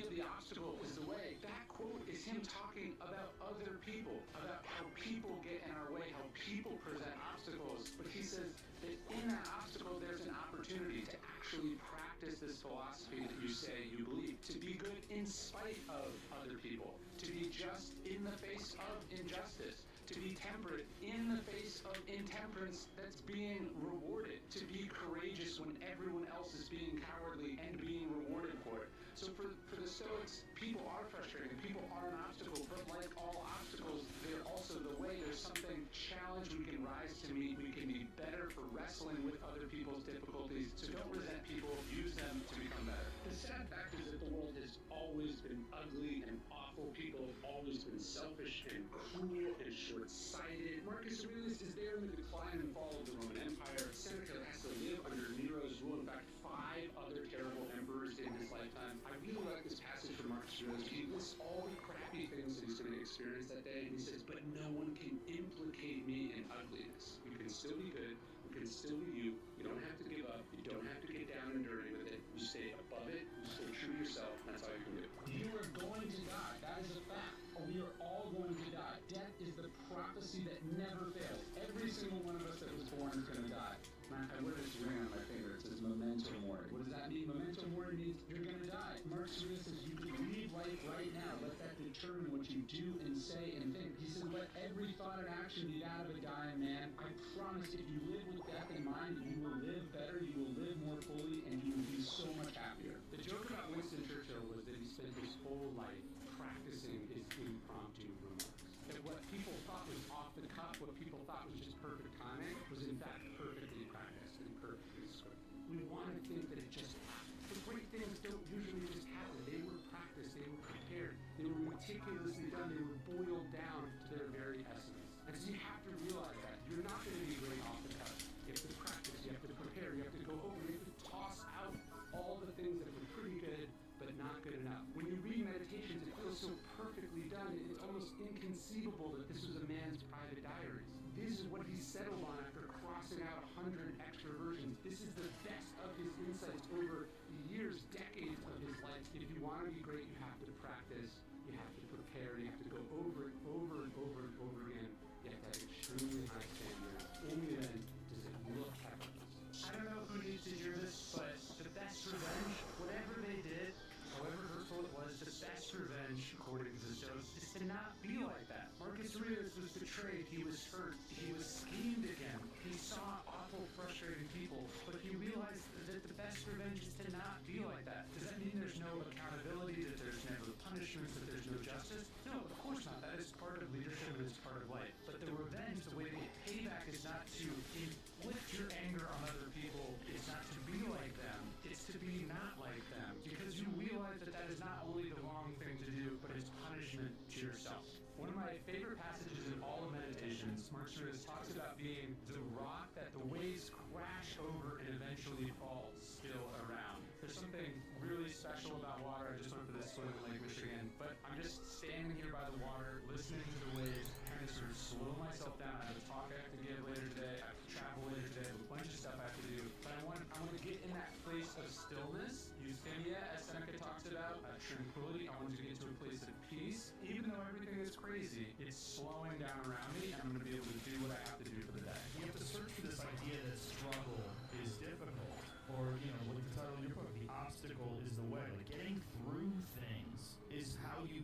of the obstacle is the way, that quote is him talking about other people, about how people get in our way, how people present obstacles. But he says that in that obstacle there's an opportunity to actually practice this philosophy that you say you believe, to be good in spite of other people, to be just in the face of injustice, to be temperate in the face of intemperance that's being rewarded, to be courageous when everyone else is being cowardly and being rewarded for it. So for the Stoics, people are frustrating, people are an obstacle, but like all obstacles, they're also the way. There's something challenge we can rise to meet. We can be better for wrestling with other people's difficulties. So don't resent people, use them to become better. The sad fact is that the world has always been ugly and awful. People have always been selfish and cruel and short-sighted. Marcus Aurelius is there in the decline and fall of the Roman Empire. Seneca has to live under Nero's rule. In fact, 5 other terrible emperors in his lifetime. I really like this passage from Marcus Aurelius. He lists all the crappy things that he's going to experience that day, and he says, but no one can implicate me in ugliness. You can still be good. You can still be you. You don't have to give up. You don't have to get down and dirty with it. You stay above it. You stay true to yourself. That's all you can do. You are going to die. That is a fact. We are all going to die. Death is the prophecy that never fails. Every single one of us that was born is going to die. I wear this ring on my finger. It says memento mori. What does that mean? Memento mori means you're going to die. Marcus Aurelius says you can leave life right now. Let that determine what you do and say and think. He says let every thought and action be that of a dying man. I promise if you live with death in mind, you will live better, you will live more fully, and you will be so much happier. The joke about Winston Churchill was that he spent his whole life practicing his impromptu remarks. That what people thought was off the cuff, what people thought was just perfect timing, was in fact perfectly practiced and perfectly scripted. We want to think that it just happened. But great things don't usually just happen. They were practiced, they were prepared, they were meticulously done, they were boiled down to their very essence. And so you have to realize that. You're not going to be great off the cuff. You have to practice, you have to prepare, you have to go over, you have to toss out all the things that were pretty good, but not good enough. When you read Meditations, it feels so perfectly done, it's almost inconceivable that this was a man's private diaries. This is what he settled on after crossing out 100 extra versions. This is the best of his insights over years, decades of his life. If you want to be great, you have to practice, you have to prepare, you have to go over it, over and over and over again. You have to have extremely high standards. Only then does it look effortless. I don't know who needs to hear this, but the best revenge, whatever they did, however hurtful it was, the best revenge, according to the Stoics, is to not be like that. Marcus Aurelius was betrayed, he was hurt, he was schemed again, he saw awful, frustrating people, but he realized that the best revenge is to not be like that. Does that mean there's no accountability, that there's never punishments, that there's no justice? No, of course not. That is part of leadership and it's part of life. But the revenge, the way to get payback is not to inflict your anger on other people, it's not to be like them, it's to be not like them. Because you realize that that is not only the wrong thing to do, but it's punishment to yourself. One of my favorite passages in all of Meditations, Marcus Aurelius talks about being the rock that the waves crash over and eventually falls still around. There's something really special about water. I just went for this swim in Lake Michigan, but I'm just standing here by the water, listening to the waves, trying to sort of slow myself down. I have a talk I have to give later today, I have to travel later today, I have a bunch of stuff I have to do, but I want to get in that place of stillness, euthymia, as Seneca talks about, tranquility. I want to get to a place of peace. Even though everything is crazy, it's slowing down around me, and I'm going to be able to do what I have to do for the day. You have to search for this idea that struggle is difficult, or, you know, like the title of your book, the obstacle is the way. Like, getting through things is how you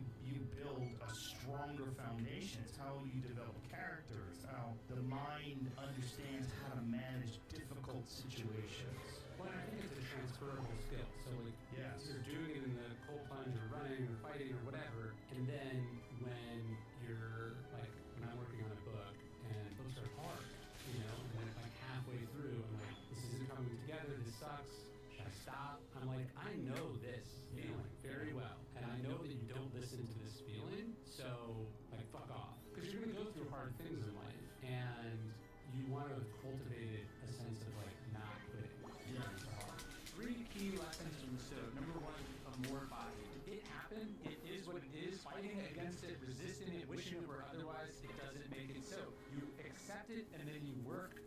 build a strong It's how you develop character. It's how the mind understands how to manage difficult situations. Well, I think it's a transferable skill. So like, Yes. you're doing it in the cold plunge or running or fighting or whatever, and then when you're like, when I'm working on a book and books are hard, you know, and then like halfway through, I'm like, this isn't coming together. This sucks. Should I stop? I'm like, I know this feeling very well, and I know that you don't listen to this feeling, so like, fuck off, because you're gonna go through hard things in life, and you want to cultivate a sense of like not quitting. Yeah. It's hard. 3 key lessons from the Stoic. Number 1, amorphai. It happened. It is what it is. Fighting against it, resisting it, wishing it were otherwise, it doesn't make it so. You accept it and then you work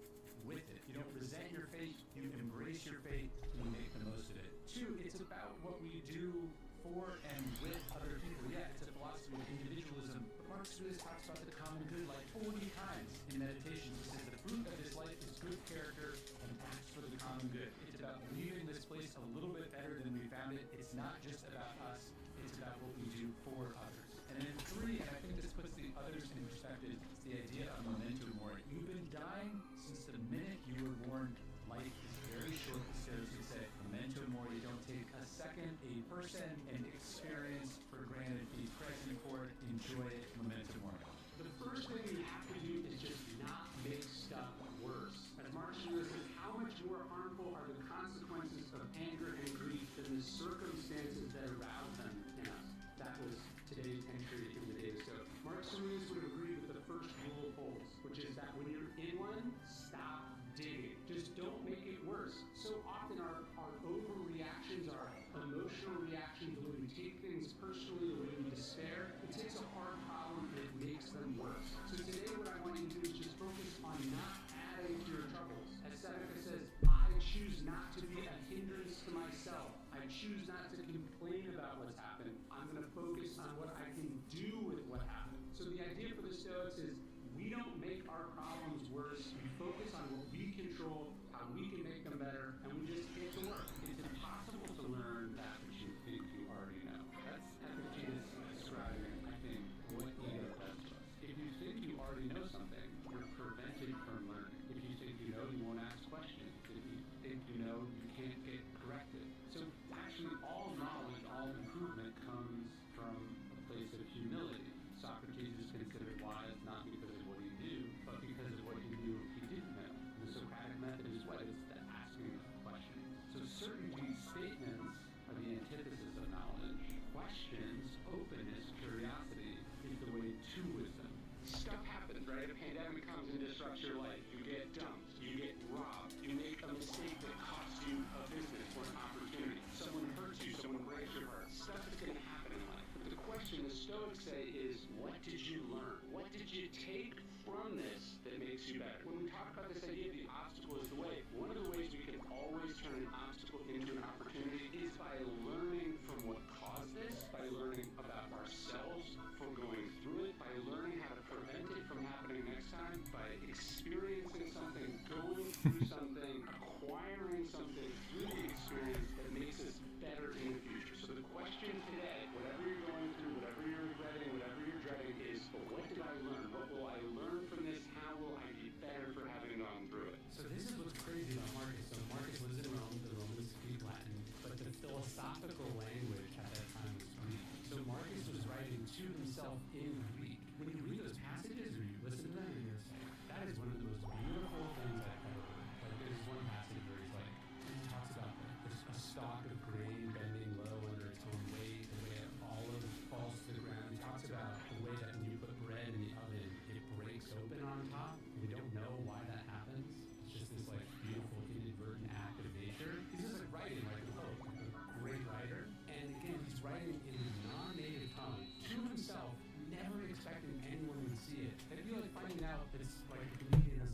with it. You don't resent your fate. You embrace your fate and you make the most of it. 2, it's about what we do for and with other people. Yeah, it's a philosophy of individualism. But Marcus Aurelius talks about the common good like 40 times in Meditations. He says the fruit of this life is good character and acts for the common good. It's about leaving this place a little bit better than we found it. It's not just about us. It's about what we do for others. And then 3, and I think this puts the others in perspective, is the idea of memento mori. You've been dying since the minute you were born. Life is very short. The Stoics would say, memento mori. Don't take a second, a person, an experience for granted. Be present for it. Enjoy it. Memento mori. The first thing you have to do is just not make stuff worse. As Marcus Aurelius says, how much more harmful are the consequences of anger and grief than the circumstances that arouse them in us? That was today's entry in the Data Stoic. Marcus Aurelius would agree with the first rule of Holes, which is that when you're in one, stop digging. Just don't make it worse. So often our overreactions, our emotional reactions, the way we take things personally, the way we despair, it takes a hard problem and it makes them worse. So today what I want you to do is just focus on not adding to your troubles. As Seneca says, I choose not to be a hindrance to myself. I choose not to complain about what's happened. I'm going to focus on what I can do with what happened. So the idea for the Stoics is we don't make our problems worse. We focus on what we control, how we can make them better, and we just get to work. It's impossible to learn that which you think you already know. That's Epictetus describing, I think, what ego does to us. If you think you already know something, you're prevented from learning. If you think you know, you won't ask questions. If you think you know, you can't get corrected. So actually, all knowledge, all improvement comes from a place of humility. Socrates is considered wise not because of what he knew, but because of what he knew he didn't know. The Socratic method is what? It's the asking of questions. So certainty statements are the antithesis of knowledge. Questions, openness, curiosity is the way to wisdom. Stuff happens, right? A pandemic comes and disrupts your life. You get dumped. You get robbed. You make a mistake that costs you a business or an opportunity. Someone hurts you. Someone breaks your heart. Stuff is going to happen in life. But the question the Stoics say is, what did you learn? What did you take from this that makes you better? When we talk about this idea of the obstacle is the way, one of the ways we can always turn an obstacle into an opportunity is by learning from what caused this, by learning about ourselves from going through it, by learning how to prevent it from happening next time, by experiencing something, going through something, acquiring something through the experience that makes us better in the future. So the question today, whatever you're going through, whatever you're regretting, whatever you're dreading, is, well, what did I learn? What will I learn from this? How will I be better for having gone through it? So this is what's crazy about Marcus. So Marcus lives in Rome. The Romans speak Latin, but the philosophical language at that time was Greek. So Marcus was writing to himself in Greek. When you read those passages or you listen to them, and you're saying, that is one of the most beautiful things I've ever heard. Like there's one passage where he's like, he talks about a stalk of grain bending low under its own weight, the way an olive falls to the ground. He talks about the way that when you put bread in the oven, it breaks open on top. We don't know why that happens. It's just this like beautiful inadvertent act of nature. He's just like writing like a poet, like a great writer. And again, he's writing in his non-native tongue to himself, never expecting anyone would see it. It'd be like finding out that it's like a comedian has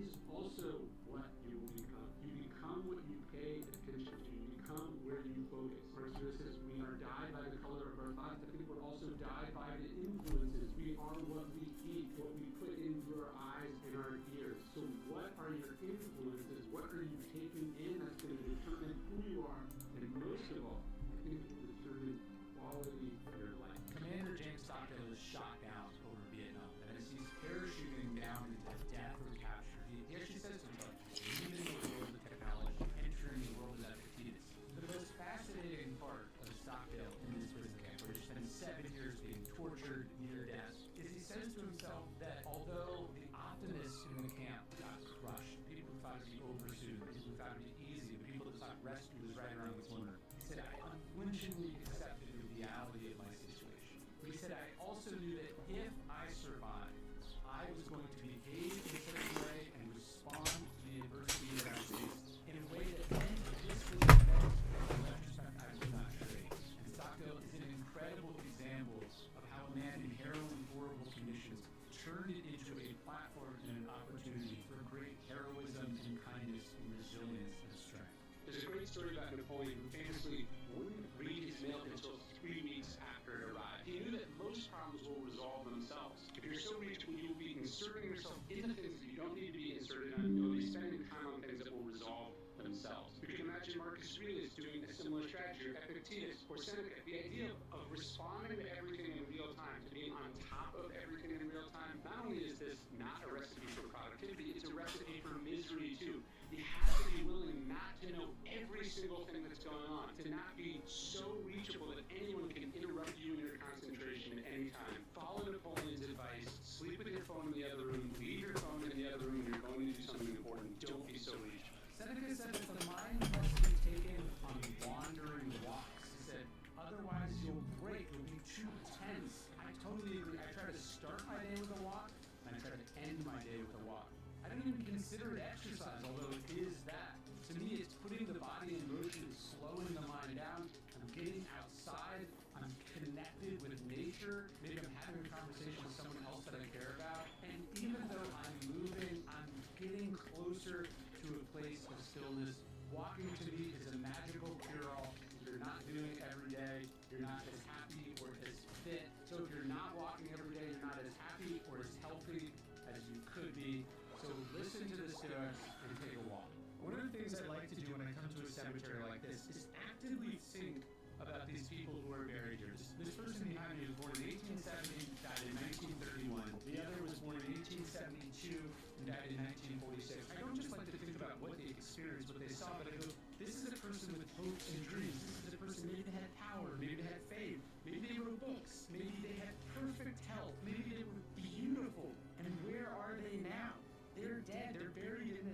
is also what you will become. You become what you pay attention to. You become where you focus. Marcus Aurelius says we are dyed by the color of our thoughts. I think we're also dyed by the influences. We are what we eat, what we put in through our eyes and our ears. So what are your influences? What are you taking in that's going to determine who you are? And most of all, I think it will determine the quality of your life. Commander James Stockdale is shot down over Vietnam, and as he's parachuting down into death or capture, he actually says to himself, leaving the world of technology, entering the world of Epictetus. The most fascinating part of Stockdale in this prison camp, where he spends 7 years being tortured near death, is he says to himself that although the optimists in the camp got crushed, people who thought it'd be over soon, people who thought it'd be easy, the people that thought rescue was right around the corner, he said, I unflinchingly accepted the reality of my situation. He said, I also knew that if I survived, I was going to behave in such a way and respond to the adversity that I faced in a way that meant distant effects. In retrospect, I would not trade. And Stockdale is an incredible example of how a man in harrowing, horrible conditions turned it into a platform and an opportunity for great heroism and kindness and resilience and strength. There's a great story about Napoleon who famously wouldn't read his mail until 3 weeks after it arrived. He knew that most problems will resolve themselves. If you're so reachable, you'll be inserting yourself into things that you don't need to be inserted on. You'll be spending time on things that will resolve themselves. You can imagine Marcus Aurelius doing a similar strategy, or Epictetus, or Seneca. The idea of responding to everything in real time, to being on top of everything in real time, not only is this not a recipe for productivity, it's a recipe for misery too. You have to be willing not to know every single thing that's going on, to not be so reachable that anyone can interrupt you in your concentration at any time. Follow Napoleon's advice, sleep with your phone in the other room, leave your phone in the other room when you're going to do something important. Don't be so reachable. Seneca said that the mind must be taken on wandering walks. He said, otherwise you'll break, you'll be too tense. I totally agree. I try to start my day with a walk, and I try to end my day with a walk. I don't even consider it exercise, although it is that. To me, it's putting the body in motion, slowing the mind down. I'm getting outside, I'm connected with nature, maybe I'm having a conversation with someone else that I care about, and even though I'm moving, I'm getting closer to a place of stillness. Walking to me is a magical cure-all. If you're not doing it every day, you're not as happy or as fit. So if you're not walking every day, you're not as happy or as healthy as you could be. So listen to the Stoics and take a walk. One of the things I like to do when I come to a cemetery like this is actively think about these people who are buried here. This person behind me was born in 1870, died in 1931. The other was born in 1872 and died in 1946. I don't just like to think about what they experienced, what they saw, but I go, this is a person with hopes and dreams. This is a person, maybe they had power, maybe they had faith, maybe they wrote books, maybe they had perfect health, maybe they were beautiful. And where are they now? They're dead. They're buried in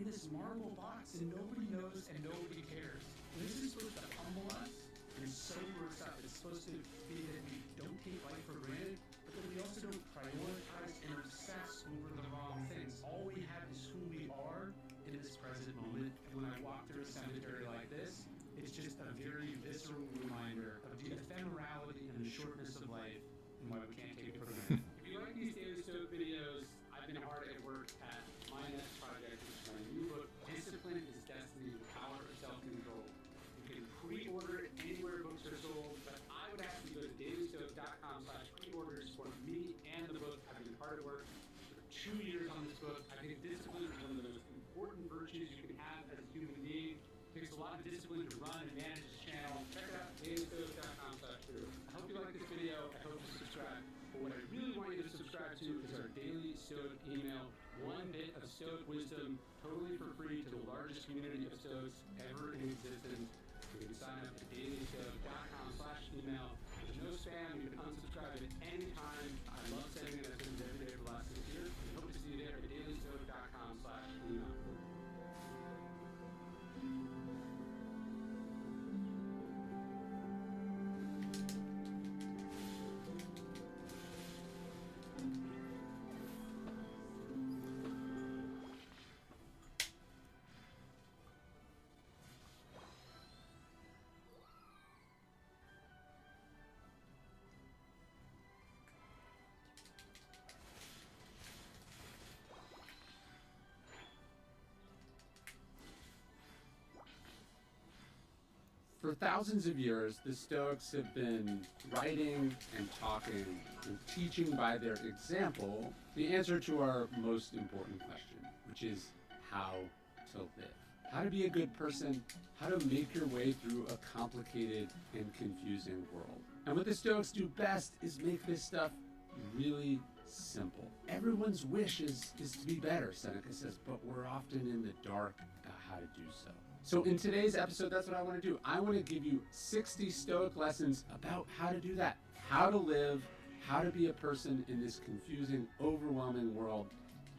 this marble box, and nobody knows and nobody cares. And this is supposed to humble us and sober us up. It's supposed to be that we don't take life for granted, but that we also don't prioritize and obsess over the wrong things. All we have is who we are in this present moment. And when I walk through a cemetery like this, it's just a very visceral reminder of the ephemerality and the shortness of life and why we can't take it for granted. If you like these Daily Stoic videos, I've been hard at work at my next project, which is my new book, Discipline is Destiny, The Power of Self-Control. You can pre-order it anywhere books are sold, but I would ask you to go to dailystoic.com/pre-order to support me and the book. I've been hard at work for 2 years on this book. I think discipline is one of the most important virtues you can have as a human being. It takes a lot of discipline to run and manage this channel. Check it out, dailystoic.com/pre-order. I hope you like this video. I hope you subscribe. But what I really want you to subscribe to is our daily Stoic email. 1 bit of Stoic wisdom, totally for free, to the largest community of Stoics ever in existence. You can sign up at dailystoic.com/email. There's no spam. You can unsubscribe at any time. I love sending messages every day for the last 6 years. We hope to see you there at dailystoic.com/email. For thousands of years, the Stoics have been writing and talking and teaching by their example the answer to our most important question, which is how to live. How to be a good person, how to make your way through a complicated and confusing world. And what the Stoics do best is make this stuff really simple. Everyone's wish is to be better, Seneca says, but we're often in the dark about how to do so. So in today's episode, that's what I want to do. I want to give you 60 Stoic lessons about how to do that, how to live, how to be a person in this confusing, overwhelming world,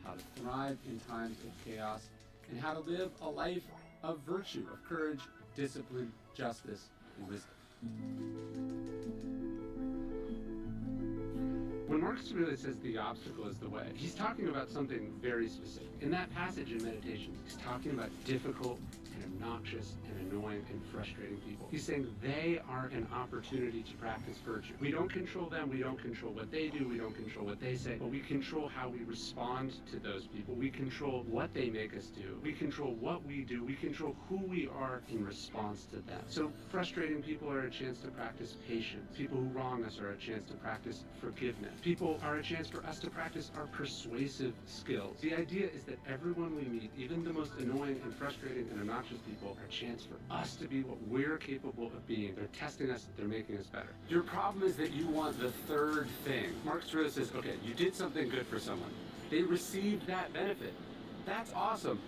how to thrive in times of chaos, and how to live a life of virtue, of courage, discipline, justice, and wisdom. When Marcus Aurelius says the obstacle is the way, he's talking about something very specific. In that passage in Meditations, he's talking about difficult and obnoxious and annoying and frustrating people. He's saying they are an opportunity to practice virtue. We don't control them, we don't control what they do, we don't control what they say, but we control how we respond to those people. We control what they make us do. We control what we do. We control who we are in response to them. So frustrating people are a chance to practice patience. People who wrong us are a chance to practice forgiveness. People are a chance for us to practice our persuasive skills. The idea is that everyone we meet, even the most annoying and frustrating and obnoxious people, are a chance for us to be what we're capable of being. They're testing us, they're making us better. Your problem is that you want the third thing. Marcus Aurelius says, okay, you did something good for someone. They received that benefit. That's awesome.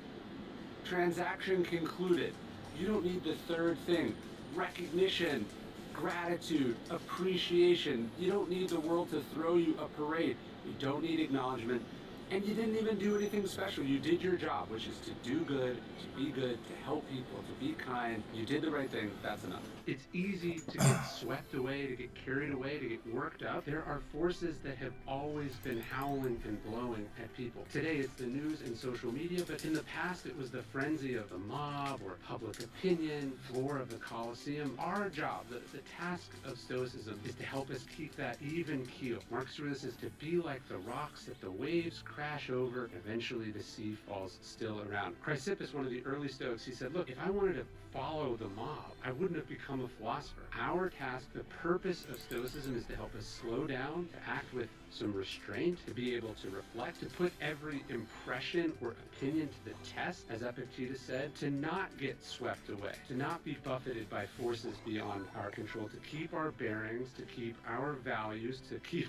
Transaction concluded. You don't need the third thing. Recognition, gratitude, appreciation. You don't need the world to throw you a parade. You don't need acknowledgement. And you didn't even do anything special. You did your job, which is to do good, to be good, to help people, to be kind. You did the right thing. That's enough. It's easy to get swept away, to get carried away, to get worked up. There are forces that have always been howling and blowing at people. Today it's the news and social media, but in the past it was the frenzy of the mob or public opinion, floor of the Colosseum. Our job, the task of Stoicism, is to help us keep that even keel. Marcus Aurelius says to be like the rocks that the waves crash over, and eventually the sea falls still around. Chrysippus, one of the early Stoics, he said, look, if I wanted to follow the mob, I wouldn't have become a philosopher. Our task, the purpose of Stoicism, is to help us slow down, to act with some restraint, to be able to reflect, to put every impression or opinion to the test, as Epictetus said, to not get swept away, to not be buffeted by forces beyond our control, to keep our bearings, to keep our values, to keep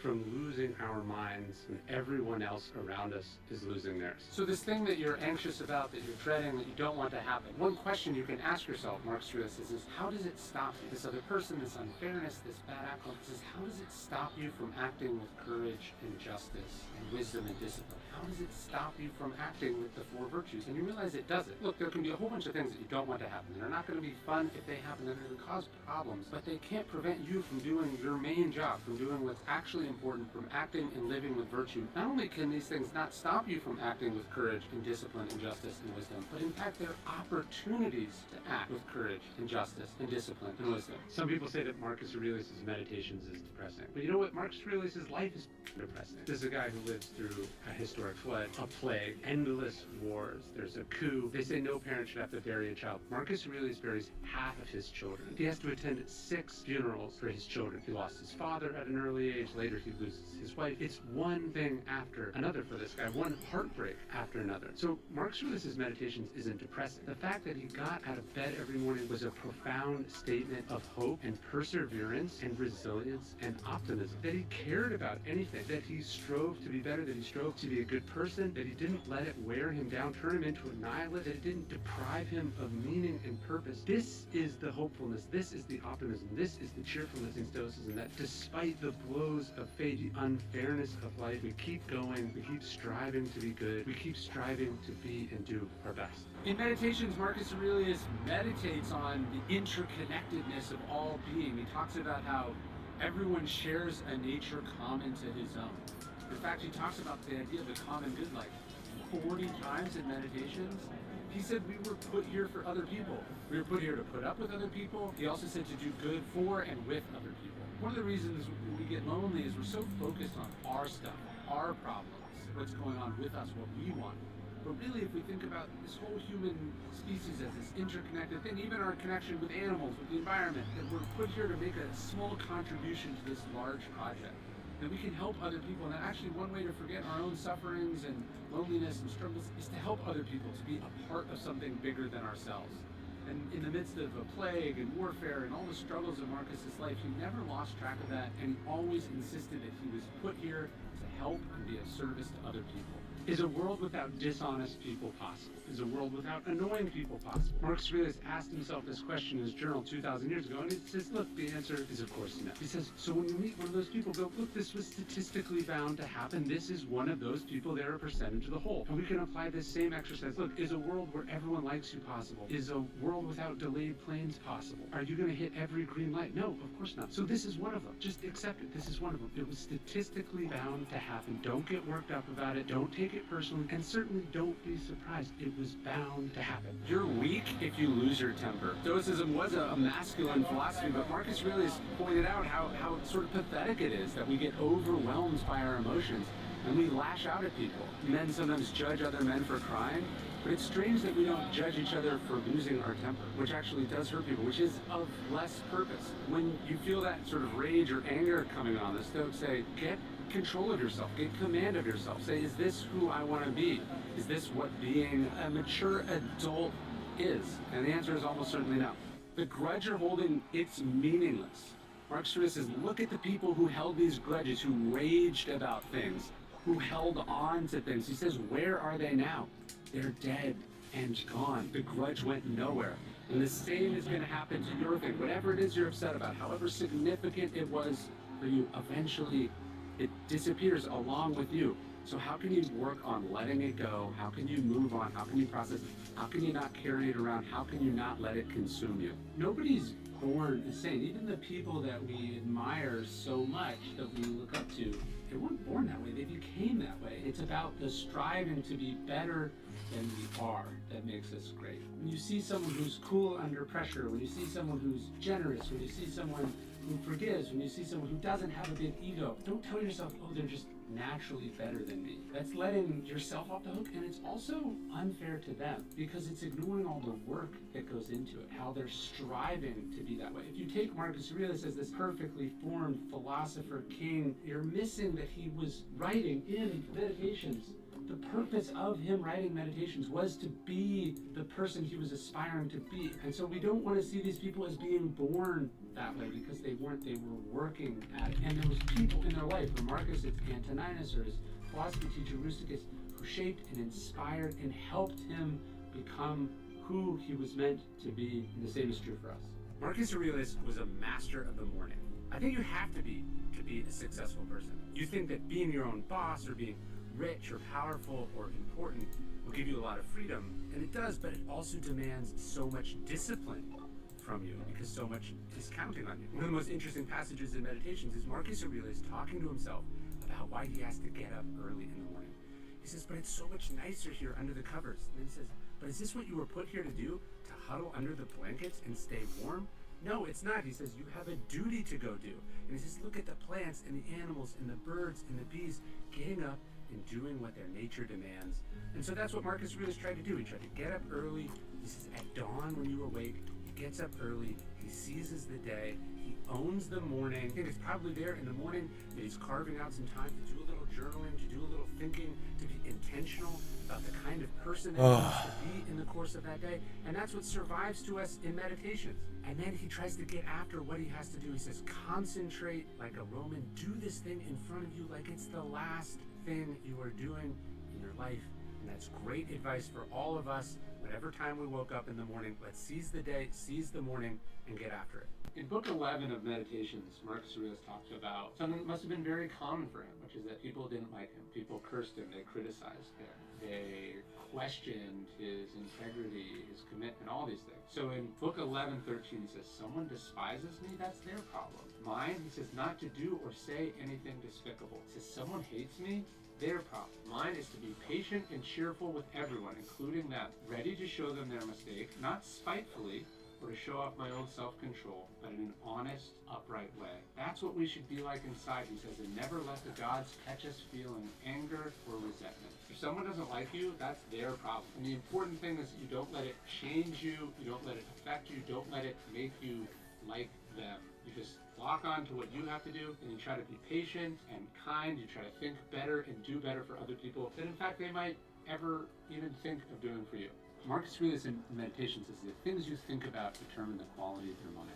from losing our minds when everyone else around us is losing theirs. So this thing that you're anxious about, that you're dreading, that you don't want to happen, one question you can ask yourself, Marcus Aurelius says, is how does it stop you? This other person, this unfairness, this bad outcome, says, how does it stop you from acting with courage and justice and wisdom and discipline? How does it stop you from acting with the four virtues? And you realize it doesn't. Look, there can be a whole bunch of things that you don't want to happen. They're not going to be fun if they happen. They're going to cause problems, but they can't prevent you from doing your main job, from doing what's actually important, from acting and living with virtue. Not only can these things not stop you from acting with courage and discipline and justice and wisdom, but in fact they're opportunities to act with courage and justice and discipline and wisdom. Some people say that Marcus Aurelius' Meditations is depressing, but you know what? Marcus Aurelius' life is depressing. This is a guy who lives through a historic flood, a plague, endless wars. There's a coup. They say no parent should have to bury a child. Marcus Aurelius buries half of his children. He has to attend 6 funerals for his children. He lost his father at an early age. Later he loses his wife. It's one thing after another for this guy, one heartbreak after another. So Marcus Aurelius' Meditations isn't depressing. The fact that he got out of bed every morning was a profound statement of hope and perseverance and resilience and optimism. That he cared about anything, that he strove to be better, that he strove to be a good person, that he didn't let it wear him down, turn him into a nihilist, that it didn't deprive him of meaning and purpose. This is the hopefulness, this is the optimism, this is the cheerfulness in Stoicism, that despite the blows of fate, the unfairness of life, we keep going, we keep striving to be good, we keep striving to be and do our best. In Meditations, Marcus Aurelius meditates on the interconnectedness of all being. He talks about how everyone shares a nature common to his own. In fact, he talks about the idea of the common good like 40 times in Meditations. He said we were put here for other people. We were put here to put up with other people. He also said to do good for and with other people. One of the reasons we get lonely is we're so focused on our stuff, our problems, what's going on with us, what we want. But really, if we think about this whole human species as this interconnected thing, even our connection with animals, with the environment, that we're put here to make a small contribution to this large project. That we can help other people, and that actually one way to forget our own sufferings and loneliness and struggles is to help other people, to be a part of something bigger than ourselves. And in the midst of a plague and warfare and all the struggles of Marcus's life, he never lost track of that, and he always insisted that he was put here to help and be of service to other people. Is a world without dishonest people possible? Is a world without annoying people possible? Marcus Aurelius asked himself this question in his journal 2,000 years ago, and he says, look, the answer is of course no. He says, so when you meet one of those people, go, look, this was statistically bound to happen. This is one of those people. They're a percentage of the whole. And we can apply this same exercise. Look, is a world where everyone likes you possible? Is a world without delayed planes possible? Are you going to hit every green light? No, of course not. So this is one of them. Just accept it. This is one of them. It was statistically bound to happen. Don't get worked up about it. Don't take it personally, and certainly don't be surprised. It was bound to happen. You're weak if you lose your temper. Stoicism was a masculine philosophy, but Marcus Aurelius pointed out how sort of pathetic it is that we get overwhelmed by our emotions and we lash out at people. Men sometimes judge other men for crying, but it's strange that we don't judge each other for losing our temper, which actually does hurt people, which is of less purpose. When you feel that sort of rage or anger coming on, the Stoics say, get control of yourself, get command of yourself. Say, is this who I want to be? Is this what being a mature adult is? And the answer is almost certainly no. The grudge you're holding, it's meaningless. Marcus Aurelius says, look at the people who held these grudges, who raged about things, who held on to things. He says, where are they now? They're dead and gone. The grudge went nowhere. And the same is going to happen to your thing. Whatever it is you're upset about, however significant it was for you, eventually it disappears along with you. So how can you work on letting it go? How can you move on? How can you process it? How can you not carry it around? How can you not let it consume you? Nobody's born the same. Even the people that we admire so much, that we look up to, they weren't born that way. They became that way. It's about the striving to be better than we are that makes us great. When you see someone who's cool under pressure, when you see someone who's generous, when you see someone who forgives, when you see someone who doesn't have a big ego, don't tell yourself, oh, they're just naturally better than me. That's letting yourself off the hook, and it's also unfair to them because it's ignoring all the work that goes into it, how they're striving to be that way. If you take Marcus Aurelius as this perfectly formed philosopher king, you're missing that he was writing in Meditations. The purpose of him writing Meditations was to be the person he was aspiring to be. And so we don't want to see these people as being born that way because they weren't, they were working at it. And there was people in their life, for Marcus it's Antoninus or his philosophy teacher Rusticus, who shaped and inspired and helped him become who he was meant to be, and the same is true for us. Marcus Aurelius was a master of the morning. I think you have to be a successful person. You think that being your own boss or being rich or powerful or important will give you a lot of freedom, and it does, but it also demands so much discipline from you because so much is counting on you. One of the most interesting passages in Meditations is Marcus Aurelius talking to himself about why he has to get up early in the morning. He says, but it's so much nicer here under the covers. And then he says, but is this what you were put here to do? To huddle under the blankets and stay warm? No, it's not. He says, you have a duty to go do. And he says, look at the plants and the animals and the birds and the bees getting up and doing what their nature demands. And so that's what Marcus Aurelius tried to do. He tried to get up early. He says, at dawn when you awake, he gets up early, he seizes the day, he owns the morning. I think it's probably there in the morning that he's carving out some time to do a little journaling, to do a little thinking, to be intentional about the kind of person that he wants to be in the course of that day. And that's what survives to us in Meditations. And then he tries to get after what he has to do. He says, concentrate like a Roman, do this thing in front of you like it's the last thing you are doing in your life. And that's great advice for all of us. Whatever time we woke up in the morning, let's seize the day, seize the morning, and get after it. In Book 11 of Meditations, Marcus Aurelius talks about something that must have been very common for him, which is that people didn't like him. People cursed him, they criticized him, they questioned his integrity, his commitment, all these things. So in Book 11:13, he says, someone despises me, that's their problem. Mine, he says, not to do or say anything despicable. He says, someone hates me, their problem. Mine is to be patient and cheerful with everyone, including them, ready to show them their mistake, not spitefully, or to show off my own self-control, but in an honest, upright way. That's what we should be like inside, he says, and never let the gods catch us feeling anger or resentment. If someone doesn't like you, that's their problem. And the important thing is that you don't let it change you, you don't let it affect you, don't let it make you like them. You just lock on to what you have to do, and you try to be patient and kind, you try to think better and do better for other people than in fact they might ever even think of doing for you. Marcus Aurelius in Meditation says the things you think about determine the quality of your mind.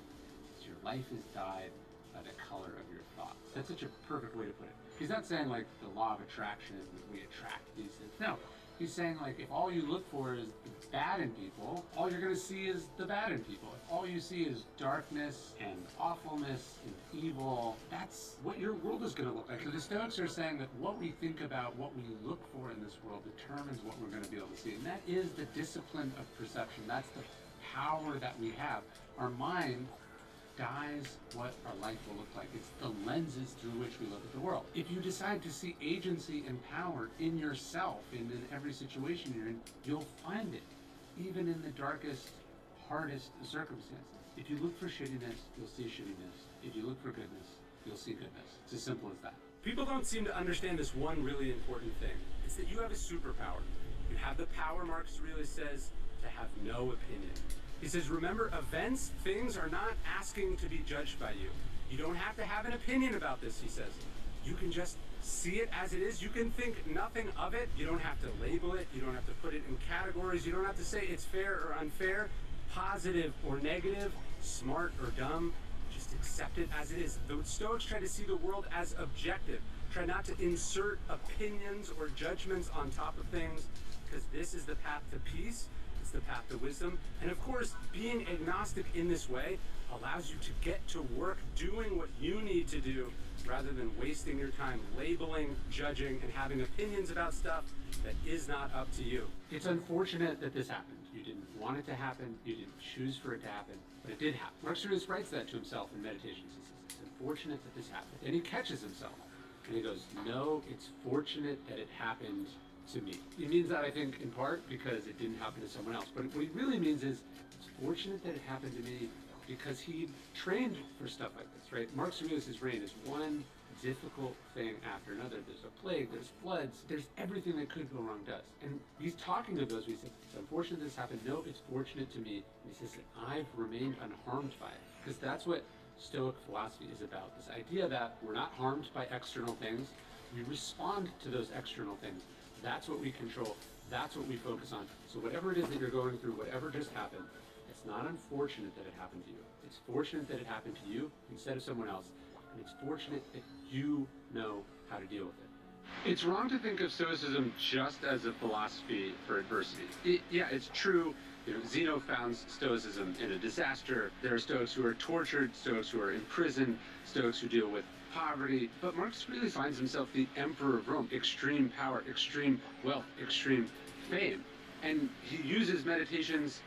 So your life is dyed by the color of your thoughts. That's such a perfect way to put it. He's not saying like the law of attraction, that we attract these things. No, he's saying like if all you look for is the bad in people, all you're going to see is the bad in people. If all you see is darkness and awfulness and evil, that's what your world is going to look like. So the Stoics are saying that what we think about, what we look for in this world determines what we're going to be able to see. And that is the discipline of perception. That's the power that we have. Our mind guides what our life will look like. It's the lenses through which we look at the world. If you decide to see agency and power in yourself and in every situation you're in, you'll find it, even in the darkest, hardest circumstances. If you look for shittiness, you'll see shittiness. If you look for goodness, you'll see goodness. It's as simple as that. People don't seem to understand this one really important thing. It's that you have a superpower. You have the power, Marcus Aurelius says, to have no opinion. He says, remember, events, things are not asking to be judged by you. You don't have to have an opinion about this, he says. You can just see it as it is. You can think nothing of it. You don't have to label it. You don't have to put it in categories. You don't have to say it's fair or unfair, positive or negative, smart or dumb. Just accept it as it is. The Stoics try to see the world as objective. Try not to insert opinions or judgments on top of things, because this is the path to peace. It's the path to wisdom. And of course, being agnostic in this way allows you to get to work doing what you need to do rather than wasting your time labeling, judging, and having opinions about stuff that is not up to you. It's unfortunate that this happened. You didn't want it to happen. You didn't choose for it to happen, but it did happen. Marcus Aurelius writes that to himself in Meditations. He says, it's unfortunate that this happened. And he catches himself. And he goes, no, it's fortunate that it happened to me. He means that, I think, in part because it didn't happen to someone else. But what he really means is, it's fortunate that it happened to me because he trained for stuff like this, right? Marcus Aurelius' reign is one difficult thing after another. There's a plague, there's floods, there's everything that could go wrong does. And he's talking to those, he says, it's unfortunate this happened. No, it's fortunate to me. And he says that I've remained unharmed by it. Because that's what Stoic philosophy is about. This idea that we're not harmed by external things. We respond to those external things. That's what we control. That's what we focus on. So whatever it is that you're going through, whatever just happened, it's not unfortunate that it happened to you. It's fortunate that it happened to you instead of someone else. And it's fortunate that you know how to deal with it. It's wrong to think of Stoicism just as a philosophy for adversity. Yeah, it's true. You know, Zeno founds Stoicism in a disaster. There are Stoics who are tortured, Stoics who are imprisoned, Stoics who deal with poverty. But Marcus really finds himself the emperor of Rome. Extreme power, extreme wealth, extreme fame. And he uses Meditations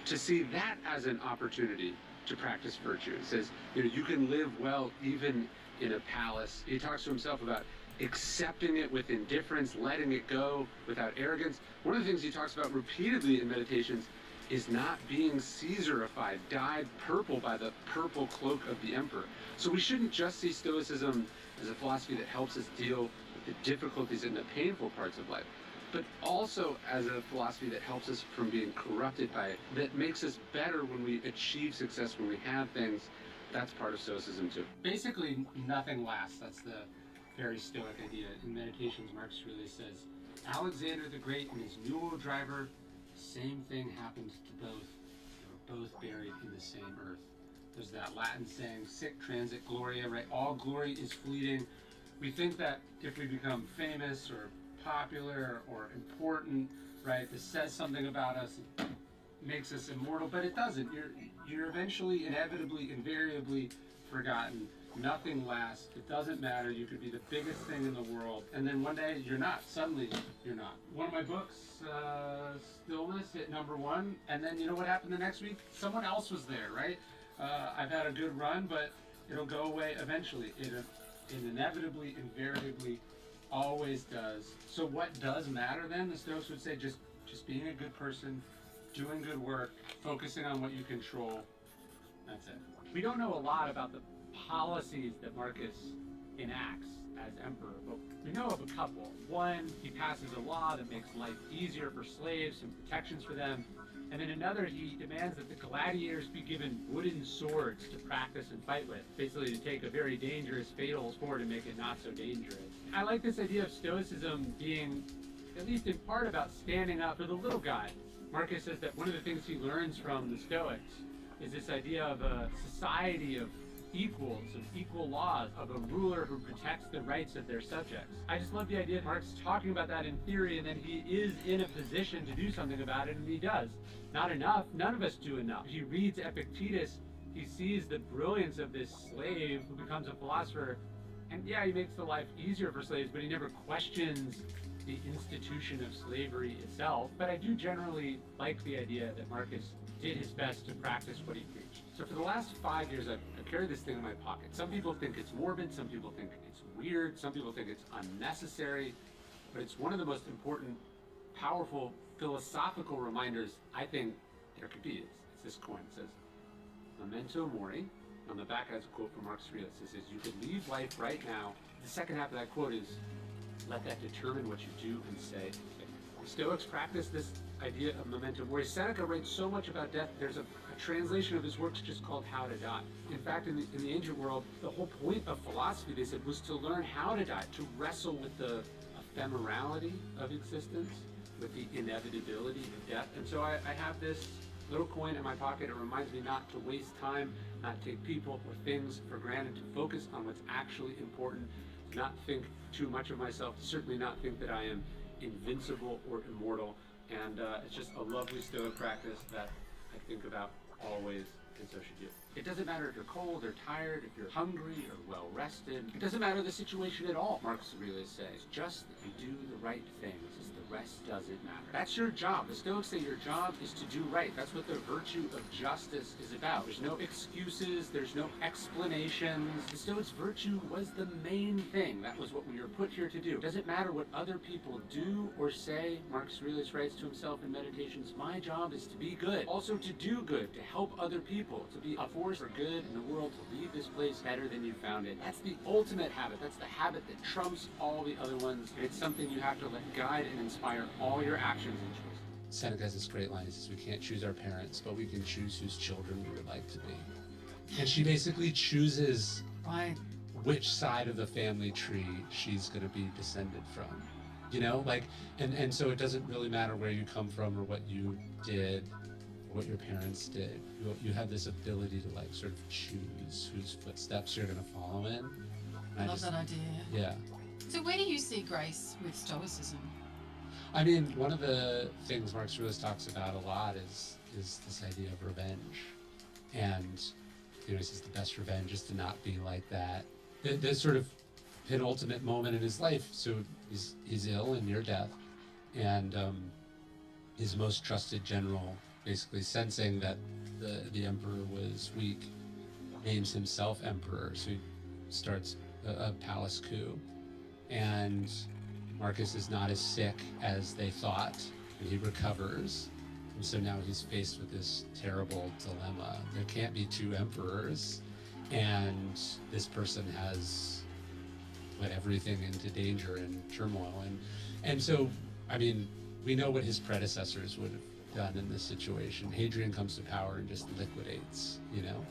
to see that as an opportunity to practice virtue. He says, you know, you can live well even in a palace. He talks to himself about accepting it with indifference, letting it go without arrogance. One of the things he talks about repeatedly in Meditations is not being Caesarified, dyed purple by the purple cloak of the emperor. So we shouldn't just see Stoicism as a philosophy that helps us deal with the difficulties and the painful parts of life, but also as a philosophy that helps us from being corrupted by it, that makes us better when we achieve success, when we have things. That's part of Stoicism too. Basically, nothing lasts. That's the very Stoic idea. In Meditations, Marcus Aurelius says, Alexander the Great and his mule driver, same thing happened to both. They were both buried in the same earth. There's that Latin saying, sic transit gloria, right? All glory is fleeting. We think that if we become famous or popular or important, right, this says something about us, it makes us immortal, but it doesn't. You're eventually, inevitably, invariably forgotten. Nothing lasts. It doesn't matter. You could be the biggest thing in the world, and then one day you're not. Suddenly, you're not. One of my books, Stillness, hit #1, and then you know what happened the next week? Someone else was there, right? I've had a good run, but it'll go away eventually. It inevitably, invariably, always does. So what does matter then? The Stoics would say just being a good person, doing good work, focusing on what you control. That's it. We don't know a lot about the policies that Marcus enacts as emperor, but we know of a couple. One, he passes a law that makes life easier for slaves and protections for them. And then another, he demands that the gladiators be given wooden swords to practice and fight with, basically to take a very dangerous, fatal sport and make it not so dangerous. I like this idea of Stoicism being, at least in part, about standing up for the little guy. Marcus says that one of the things he learns from the Stoics is this idea of a society of equals, of equal laws, of a ruler who protects the rights of their subjects. I just love the idea that Marx is talking about that in theory, and then he is in a position to do something about it, and he does. Not enough. None of us do enough. If he reads Epictetus, he sees the brilliance of this slave who becomes a philosopher, and yeah, he makes the life easier for slaves, but he never questions the institution of slavery itself. But I do generally like the idea that Marcus did his best to practice what he preached. So for the last 5 years, I've carried this thing in my pocket. Some people think it's morbid, some people think it's weird, some people think it's unnecessary, but it's one of the most important, powerful, philosophical reminders I think there could be. It's this coin. It says, Memento Mori. On the back has a quote from Marcus Aurelius. It says, you could leave life right now. The second half of that quote is, let that determine what you do and say. Stoics practice this idea of memento mori. Seneca writes so much about death. There's a translation of his works just called How to Die. In fact, in the ancient world, the whole point of philosophy, they said, was to learn how to die, to wrestle with the ephemerality of existence, with the inevitability of death. And so I have this little coin in my pocket. It reminds me not to waste time, not take people or things for granted, to focus on what's actually important, to not think too much of myself, to certainly not think that I am invincible or immortal. And it's just a lovely Stoic practice that I think about always, and so should you. It doesn't matter if you're cold or tired, if you're hungry or well rested. It doesn't matter the situation at all, Marcus Aurelius says. Just that you do the right things, as the rest doesn't matter. That's your job. The Stoics say your job is to do right. That's what the virtue of justice is about. There's no excuses, there's no explanations. The Stoics' virtue was the main thing. That was what we were put here to do. It doesn't matter what other people do or say. Marcus Aurelius writes to himself in Meditations, my job is to be good. Also to do good, to help other people, to be a force for good in the world, to leave this place better than you found it. That's the ultimate habit. That's the habit that trumps all the other ones. And it's something you have to let guide and inspire all your actions and choices. Seneca has this great line. He says, we can't choose our parents, but we can choose whose children we would like to be. And she basically chooses which side of the family tree she's going to be descended from. You know, like, and so it doesn't really matter where you come from or what you did, what your parents did. You have this ability to like sort of choose whose footsteps you're going to follow in. I love that idea. Yeah. So where do you see grace with Stoicism? I mean, one of the things Marcus Aurelius talks about a lot is this idea of revenge. And, you know, he says the best revenge is to not be like that. The sort of penultimate moment in his life, so he's ill and near death, and his most trusted general, basically sensing that the emperor was weak, names himself emperor, so he starts a palace coup. And Marcus is not as sick as they thought, and he recovers. And so now he's faced with this terrible dilemma. There can't be two emperors, and this person has put everything into danger and turmoil. And so, I mean, we know what his predecessors would have done in this situation. Hadrian comes to power and just liquidates, you know?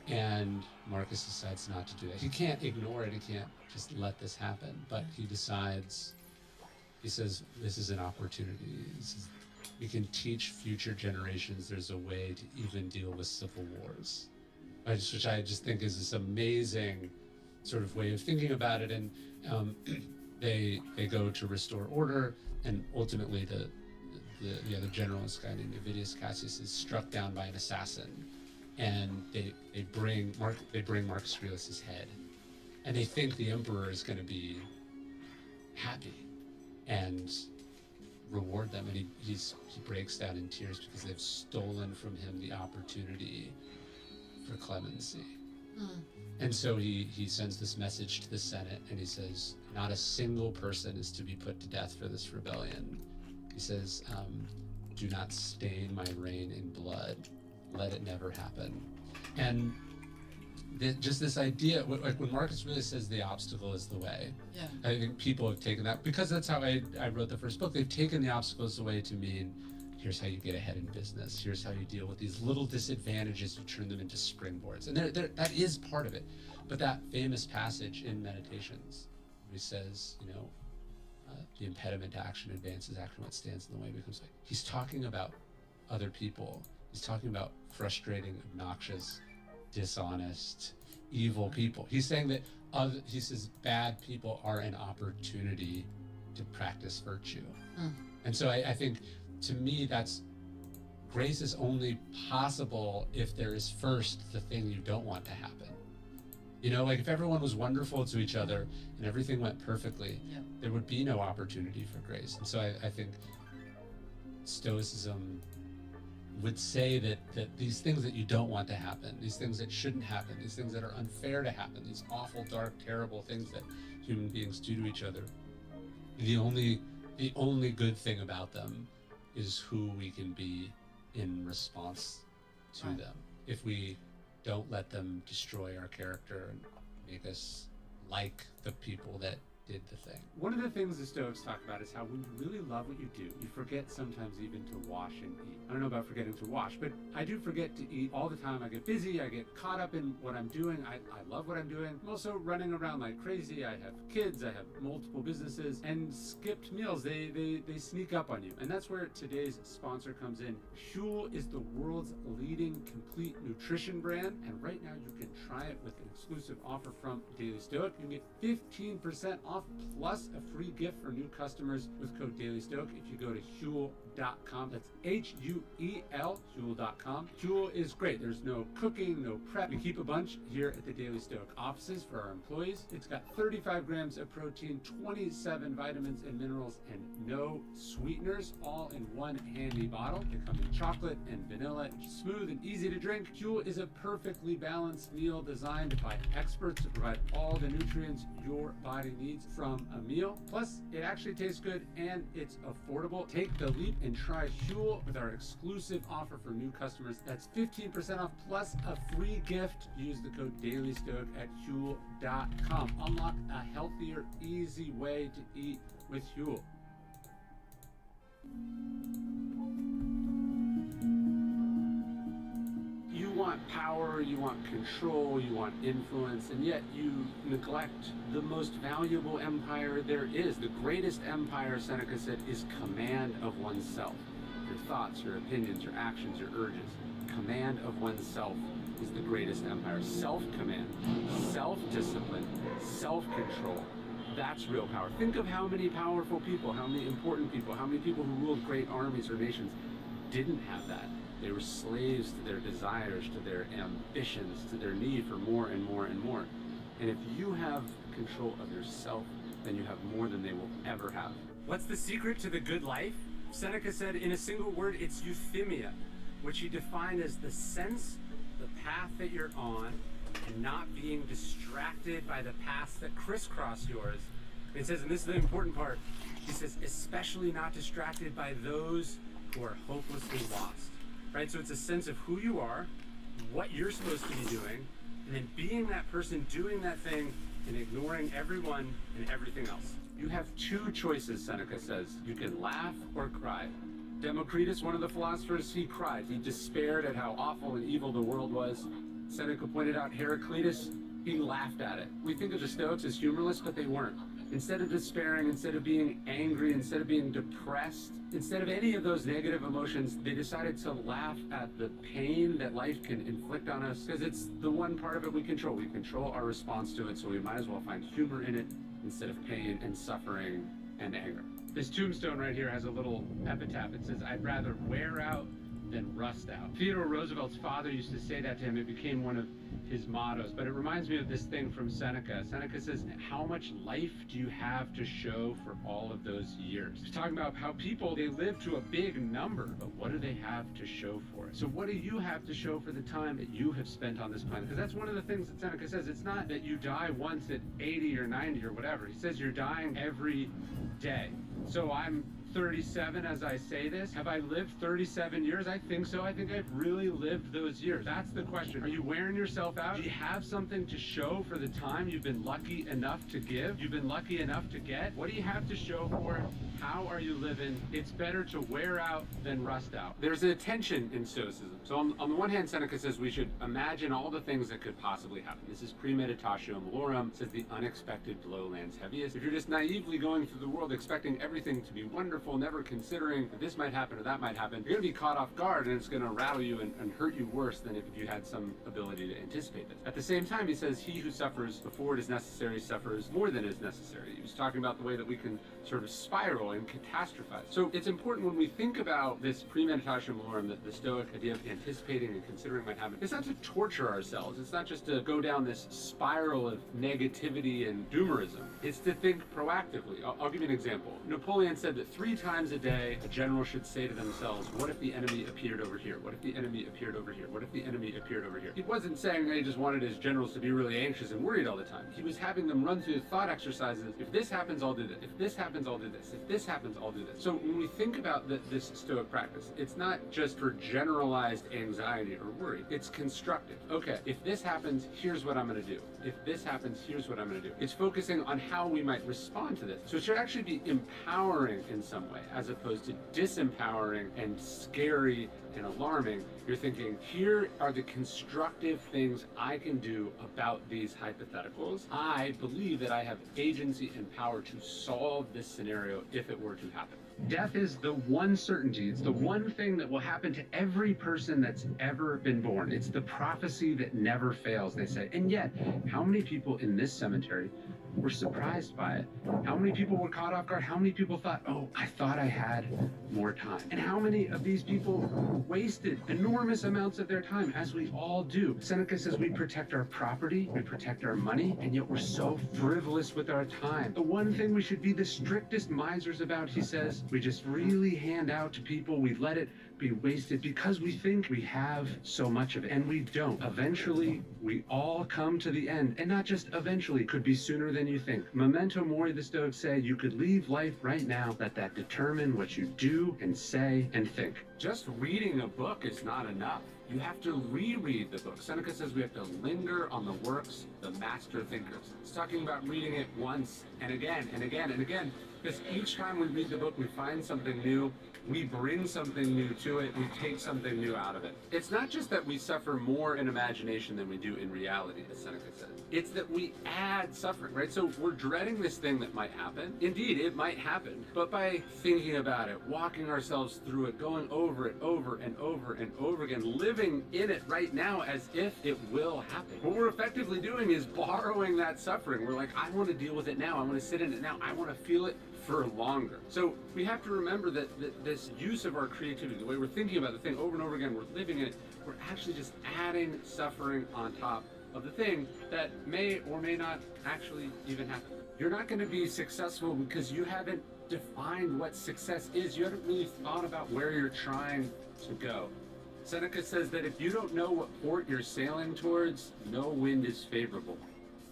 And Marcus decides not to do that. He can't ignore it, he can't just let this happen, but he decides, he says, this is an opportunity. We can teach future generations there's a way to even deal with civil wars. Which I just think is this amazing sort of way of thinking about it. And they go to restore order, and ultimately the other general, this guy named Avidius Cassius, is struck down by an assassin, and they bring Marcus Aurelius' head, and they think the emperor is going to be happy and reward them, and he breaks down in tears because they've stolen from him the opportunity for clemency. And so he sends this message to the Senate, and he says, not a single person is to be put to death for this rebellion. He says, do not stain my reign in blood, let it never happen. And just this idea, like when Marcus really says the obstacle is the way, Yeah. I think people have taken that, because that's how I wrote the first book, they've taken the obstacles away to mean, here's how you get ahead in business, here's how you deal with these little disadvantages, you turn them into springboards. And that is part of it. But that famous passage in Meditations, where he says, the impediment to action advances action, what stands in the way becomes like. He's talking about other people. He's talking about frustrating, obnoxious, dishonest, evil people. He's saying that he says bad people are an opportunity to practice virtue. And so I think, to me, that's grace is only possible if there is first the thing you don't want to happen. Like if everyone was wonderful to each other and everything went perfectly, Yeah. there would be no opportunity for grace. And so I think Stoicism would say that these things that you don't want to happen, these things that shouldn't happen, these things that are unfair to happen, these awful, dark, terrible things that human beings do to each other, the only good thing about them is who we can be in response to Right. them. If we don't let them destroy our character and make us like the people that did the thing. One of the things the Stoics talk about is how when you really love what you do, you forget sometimes even to wash and eat. I don't know about forgetting to wash, but I do forget to eat all the time. I get busy, I get caught up in what I'm doing. I love what I'm doing. I'm also running around like crazy. I have kids, I have multiple businesses, and skipped meals, they sneak up on you. And that's where today's sponsor comes in. Huel is the world's leading complete nutrition brand, and right now you can try it with an exclusive offer from Daily Stoic. You can get 15% off plus a free gift for new customers with code Daily Stoic if you go to Huel.com. That's Huel, Huel.com. Huel is great. There's no cooking, no prep. We keep a bunch here at the Daily Stoic offices for our employees. It's got 35 grams of protein, 27 vitamins and minerals, and no sweeteners, all in one handy bottle. They come in chocolate and vanilla, smooth and easy to drink. Huel is a perfectly balanced meal designed by experts to provide all the nutrients your body needs from a meal. Plus, it actually tastes good and it's affordable. Take the leap and try Huel with our exclusive offer for new customers. That's 15% off plus a free gift. Use the code DailyStoic at Huel.com. Unlock a healthier, easy way to eat with Huel. You want power, you want control, you want influence, and yet you neglect the most valuable empire there is. The greatest empire, Seneca said, is command of oneself. Your thoughts, your opinions, your actions, your urges. Command of oneself is the greatest empire. Self-command, self-discipline, self-control. That's real power. Think of how many powerful people, how many important people, how many people who ruled great armies or nations didn't have that. They were slaves to their desires, to their ambitions, to their need for more and more and more. And if you have control of yourself, then you have more than they will ever have. What's the secret to the good life? Seneca said in a single word, it's euthymia, which he defined as the sense, the path that you're on, and not being distracted by the paths that crisscross yours. And he says, and this is the important part, he says, especially not distracted by those who are hopelessly lost. Right? So it's a sense of who you are, what you're supposed to be doing, and then being that person doing that thing and ignoring everyone and everything else. You have two choices, Seneca says. You can laugh or cry. Democritus, one of the philosophers, he cried. He despaired at how awful and evil the world was. Seneca pointed out Heraclitus, he laughed at it. We think of the Stoics as humorless, but they weren't. Instead of despairing, instead of being angry, instead of being depressed, instead of any of those negative emotions, they decided to laugh at the pain that life can inflict on us, because it's the one part of it we control. We control our response to it, so we might as well find humor in it instead of pain and suffering and anger. This tombstone right here has a little epitaph. It says, I'd rather wear out than rust out. Theodore Roosevelt's father used to say that to him. It became one of his mottos, but it reminds me of this thing from Seneca. Seneca says, how much life do you have to show for all of those years? He's talking about how people, they live to a big number, but what do they have to show for it? So what do you have to show for the time that you have spent on this planet? Because that's one of the things that Seneca says. It's not that you die once at 80 or 90 or whatever. He says you're dying every day. So I'm 37 as I say this? Have I lived 37 years? I think so. I think I've really lived those years. That's the question. Are you wearing yourself out? Do you have something to show for the time you've been lucky enough to give? You've been lucky enough to get? What do you have to show for it? How are you living? It's better to wear out than rust out. There's a tension in Stoicism. So on the one hand, Seneca says we should imagine all the things that could possibly happen. This is premeditatio malorum, says the unexpected blow lands heaviest. If you're just naively going through the world expecting everything to be wonderful, never considering that this might happen or that might happen, you're gonna be caught off guard and it's gonna rattle you and hurt you worse than if you had some ability to anticipate this. At the same time, he says, he who suffers before it is necessary suffers more than is necessary. He was talking about the way that we can sort of spiral and catastrophize. So it's important when we think about this premeditatio malorum, the Stoic idea of anticipating and considering might happen, it's not to torture ourselves. It's not just to go down this spiral of negativity and doomerism. It's to think proactively. I'll give you an example. Napoleon said that 3 times a day, a general should say to themselves, what if the enemy appeared over here? What if the enemy appeared over here? What if the enemy appeared over here? He wasn't saying that he just wanted his generals to be really anxious and worried all the time. He was having them run through thought exercises. If this happens, I'll do this. If this happens, I'll do this. If this happens, I'll do this. So when we think about this Stoic practice, it's not just for generalized anxiety or worry. It's constructive. Okay, if this happens, here's what I'm going to do. If this happens, here's what I'm going to do. It's focusing on how we might respond to this. So it should actually be empowering in some way, as opposed to disempowering and scary and alarming. You're thinking, here are the constructive things I can do about these hypotheticals. I believe that I have agency and power to solve this scenario if it were to happen. Death is the one certainty. It's the one thing that will happen to every person that's ever been born. It's the prophecy that never fails, they say. And yet, how many people in this cemetery were surprised by it? How many people were caught off guard? How many people thought, oh, I thought I had more time? And how many of these people wasted enormous amounts of their time, as we all do? Seneca says we protect our property, we protect our money, and yet we're so frivolous with our time. The one thing we should be the strictest misers about, he says, we just really hand out to people, we let it be wasted because we think we have so much of it, and we don't. Eventually, we all come to the end, and not just eventually, could be sooner than you think. Memento mori, the Stoics say, you could leave life right now. Let that determine what you do and say and think. Just reading a book is not enough. You have to reread the book. Seneca says we have to linger on the works of the master thinkers. It's talking about reading it once and again and again and again, because each time we read the book, we find something new. We bring something new to it, we take something new out of it. It's not just that we suffer more in imagination than we do in reality, as Seneca says. It's that we add suffering, right? So we're dreading this thing that might happen. Indeed, it might happen. But by thinking about it, walking ourselves through it, going over it over and over and over again, living in it right now as if it will happen. What we're effectively doing is borrowing that suffering. We're like, I want to deal with it now. I want to sit in it now. I want to feel it for longer. So we have to remember that this use of our creativity, the way we're thinking about the thing over and over again, we're living in it, we're actually just adding suffering on top of the thing that may or may not actually even happen. You're not going to be successful because you haven't defined what success is. You haven't really thought about where you're trying to go. Seneca says that if you don't know what port you're sailing towards, no wind is favorable.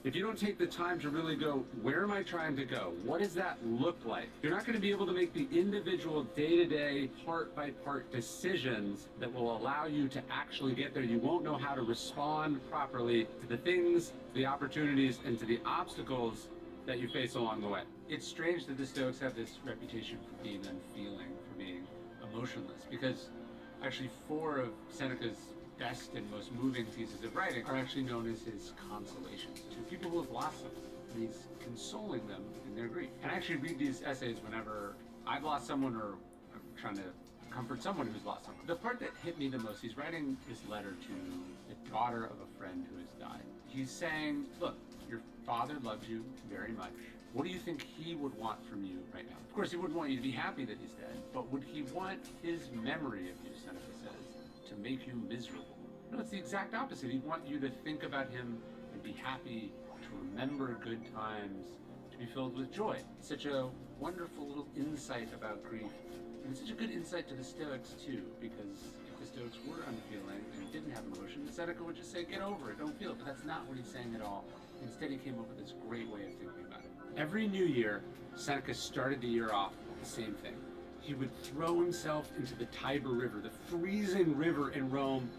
If you don't take the time to really go, where am I trying to go? What does that look like? You're not going to be able to make the individual day-to-day, part-by-part decisions that will allow you to actually get there. You won't know how to respond properly to the things, the opportunities, and to the obstacles that you face along the way. It's strange that the Stoics have this reputation for being unfeeling, for being emotionless, because actually 4 of Seneca's best and most moving pieces of writing are actually known as his consolations to people who have lost someone, and he's consoling them in their grief. And I actually read these essays whenever I've lost someone or I'm trying to comfort someone who's lost someone. The part that hit me the most, he's writing this letter to the daughter of a friend who has died. He's saying, look, your father loves you very much. What do you think he would want from you right now? Of course, he wouldn't want you to be happy that he's dead, but would he want his memory of you, Seneca says, to make you miserable? No, it's the exact opposite. He'd want you to think about him and be happy, to remember good times, to be filled with joy. It's such a wonderful little insight about grief. And it's such a good insight to the Stoics, too, because if the Stoics were unfeeling and didn't have emotion, Seneca would just say, get over it, don't feel it. But that's not what he's saying at all. Instead, he came up with this great way of thinking about it. Every new year, Seneca started the year off with the same thing. he would throw himself into the Tiber River, the freezing river in Rome,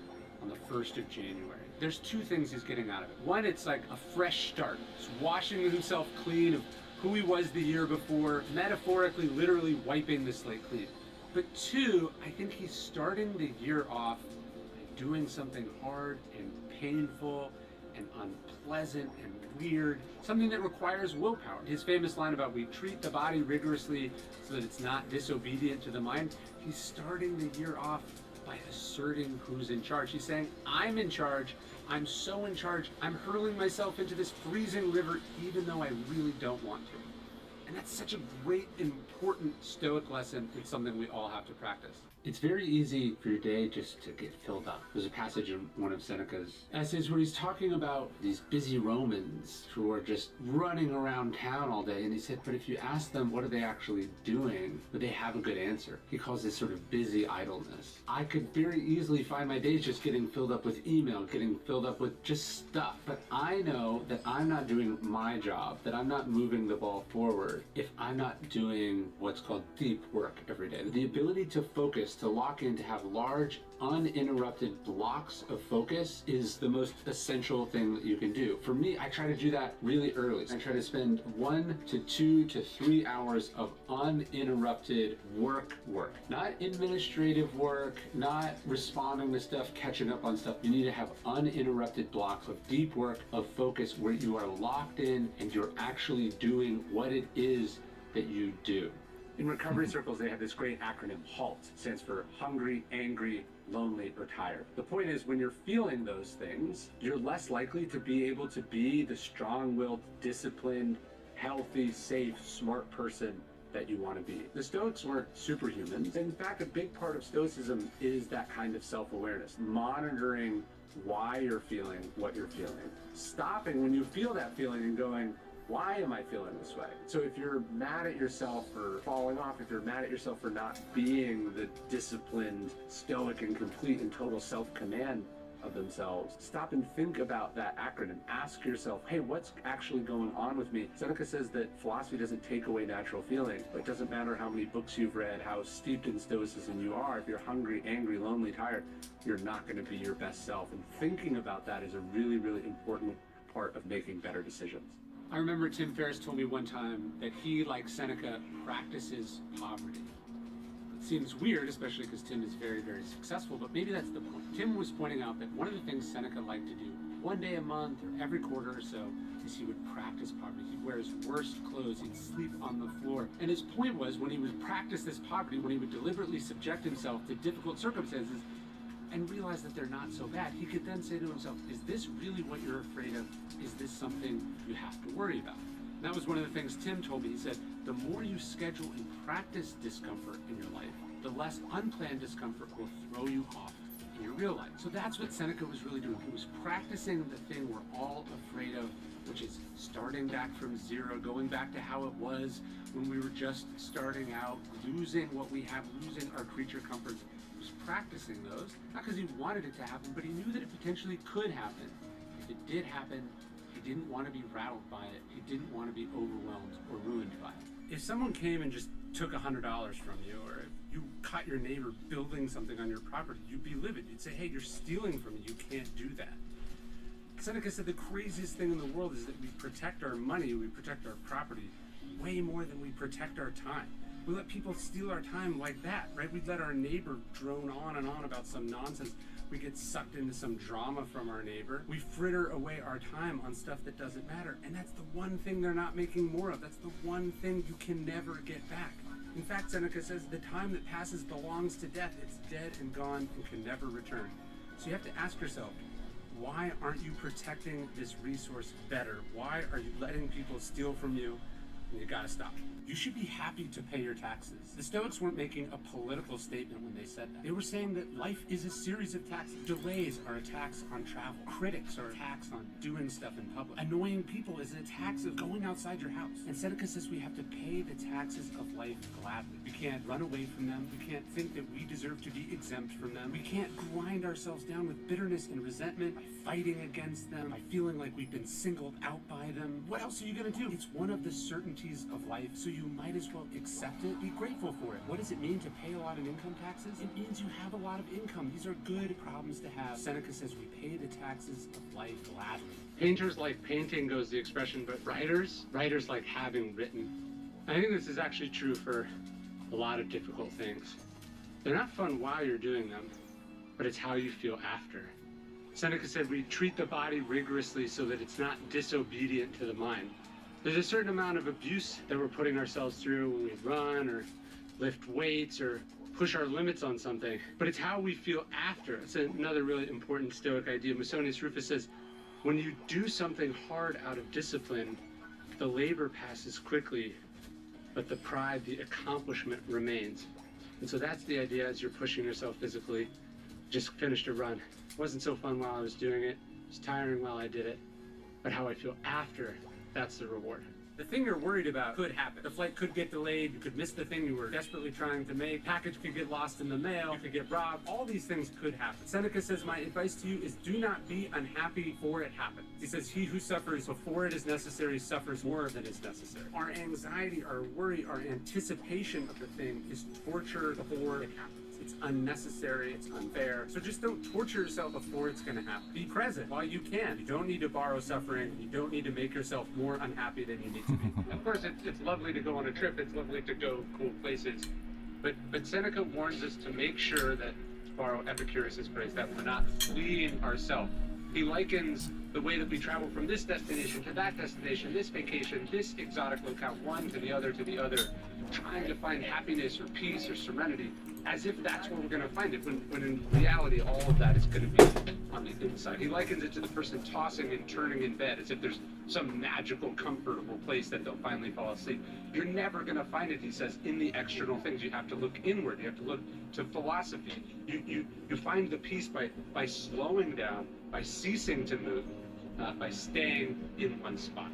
on the 1st of January. There's two things he's getting out of it. One, it's like a fresh start. He's washing himself clean of who he was the year before, metaphorically, literally wiping the slate clean. But two, I think he's starting the year off by doing something hard and painful and unpleasant and weird, something that requires willpower. His famous line about we treat the body rigorously so that it's not disobedient to the mind, he's starting the year off by asserting who's in charge. He's saying, I'm in charge, I'm so in charge, I'm hurling myself into this freezing river even though I really don't want to. And that's such a great, important Stoic lesson. It's something we all have to practice. It's very easy for your day just to get filled up. There's a passage in one of Seneca's essays where he's talking about these busy Romans who are just running around town all day. And he said, but if you ask them what are they actually doing, would they have a good answer? He calls this sort of busy idleness. I could very easily find my days just getting filled up with email, getting filled up with just stuff. But I know that I'm not doing my job, that I'm not moving the ball forward if I'm not doing what's called deep work every day. The ability to focus, to lock in, to have large, uninterrupted blocks of focus is the most essential thing that you can do. For me, I try to do that really early. I try to spend 1 to 2 to 3 hours of uninterrupted work. Not administrative work, not responding to stuff, catching up on stuff. You need to have uninterrupted blocks of deep work, of focus, where you are locked in and you're actually doing what it is that you do. In recovery circles, they have this great acronym, HALT. It stands for hungry, angry, lonely, or tired. The point is, when you're feeling those things, you're less likely to be able to be the strong-willed, disciplined, healthy, safe, smart person that you want to be. The Stoics weren't superhumans. In fact, a big part of Stoicism is that kind of self-awareness, monitoring why you're feeling what you're feeling, stopping when you feel that feeling and going, why am I feeling this way? So if you're mad at yourself for falling off, if you're mad at yourself for not being the disciplined, stoic, and complete and total self-command of themselves, stop and think about that acronym. Ask yourself, hey, what's actually going on with me? Seneca says that philosophy doesn't take away natural feeling, but it doesn't matter how many books you've read, how steeped in stoicism you are. If you're hungry, angry, lonely, tired, you're not going to be your best self. And thinking about that is a really, really important part of making better decisions. I remember Tim Ferriss told me one time that he, like Seneca, practices poverty. It seems weird, especially because Tim is very, very successful, but maybe that's the point. Tim was pointing out that one of the things Seneca liked to do one day a month or every quarter or so is he would practice poverty. He'd wear his worst clothes, he'd sleep on the floor. And his point was, when he would practice this poverty, when he would deliberately subject himself to difficult circumstances, and realize that they're not so bad, he could then say to himself, is this really what you're afraid of? Is this something you have to worry about? And that was one of the things Tim told me. He said, the more you schedule and practice discomfort in your life, the less unplanned discomfort will throw you off in your real life. So that's what Seneca was really doing. He was practicing the thing we're all afraid of, which is starting back from zero, going back to how it was when we were just starting out, losing what we have, losing our creature comforts. Practicing those, not because he wanted it to happen, but he knew that it potentially could happen. If it did happen, he didn't want to be rattled by it. He didn't want to be overwhelmed or ruined by it. If someone came and just took $100 from you, or if you caught your neighbor building something on your property, you'd be livid. You'd say, hey, you're stealing from me. You can't do that. Seneca said the craziest thing in the world is that we protect our money, we protect our property way more than we protect our time. We let people steal our time like that, right? We let our neighbor drone on and on about some nonsense. We get sucked into some drama from our neighbor. We fritter away our time on stuff that doesn't matter. And that's the one thing they're not making more of. That's the one thing you can never get back. In fact, Seneca says the time that passes belongs to death. It's dead and gone and can never return. So you have to ask yourself, why aren't you protecting this resource better? Why are you letting people steal from you? And you gotta stop. You should be happy to pay your taxes. The Stoics weren't making a political statement when they said that. They were saying that life is a series of taxes. Delays are a tax on travel. Critics are a tax on doing stuff in public. Annoying people is a tax of going outside your house. And Seneca says we have to pay the taxes of life gladly. We can't run away from them. We can't think that we deserve to be exempt from them. We can't grind ourselves down with bitterness and resentment by fighting against them, by feeling like we've been singled out by them. What else are you gonna do? It's one of the certainties of life. So you might as well accept it. Be grateful for it. What does it mean to pay a lot in income taxes? It means you have a lot of income. These are good problems to have. Seneca says we pay the taxes of life gladly. Painters like painting, goes the expression, but writers like having written. I think this is actually true for a lot of difficult things. They're not fun while you're doing them, but it's how you feel after. Seneca said we treat the body rigorously so that it's not disobedient to the mind. There's a certain amount of abuse that we're putting ourselves through when we run or lift weights or push our limits on something, but it's how we feel after. It's another really important Stoic idea. Musonius Rufus says, when you do something hard out of discipline, the labor passes quickly, but the pride, the accomplishment remains. And so that's the idea as you're pushing yourself physically. Just finished a run. It wasn't so fun while I was doing it. It was tiring while I did it. But how I feel after, that's the reward. The thing you're worried about could happen. The flight could get delayed. You could miss the thing you were desperately trying to make. Package could get lost in the mail. You could get robbed. All these things could happen. Seneca says, my advice to you is do not be unhappy before it happens. He says, he who suffers before it is necessary suffers more than is necessary. Our anxiety, our worry, our anticipation of the thing is torture before it happens. It's unnecessary, it's unfair. So just don't torture yourself before it's gonna happen. Be present while you can. You don't need to borrow suffering. You don't need to make yourself more unhappy than you need to be. Of course, it's lovely to go on a trip. It's lovely to go cool places. But Seneca warns us to make sure that, to borrow Epicurus' phrase, that we're not fleeing ourselves. He likens the way that we travel from this destination to that destination, this vacation, this exotic locale, one to the other, trying to find happiness or peace or serenity, as if that's where we're going to find it, when in reality all of that is going to be on the inside. He likens it to the person tossing and turning in bed, as if there's some magical, comfortable place that they'll finally fall asleep. You're never going to find it, he says, in the external things. You have to look inward. You have to look to philosophy. You find the peace by slowing down, by ceasing to move, by staying in one spot.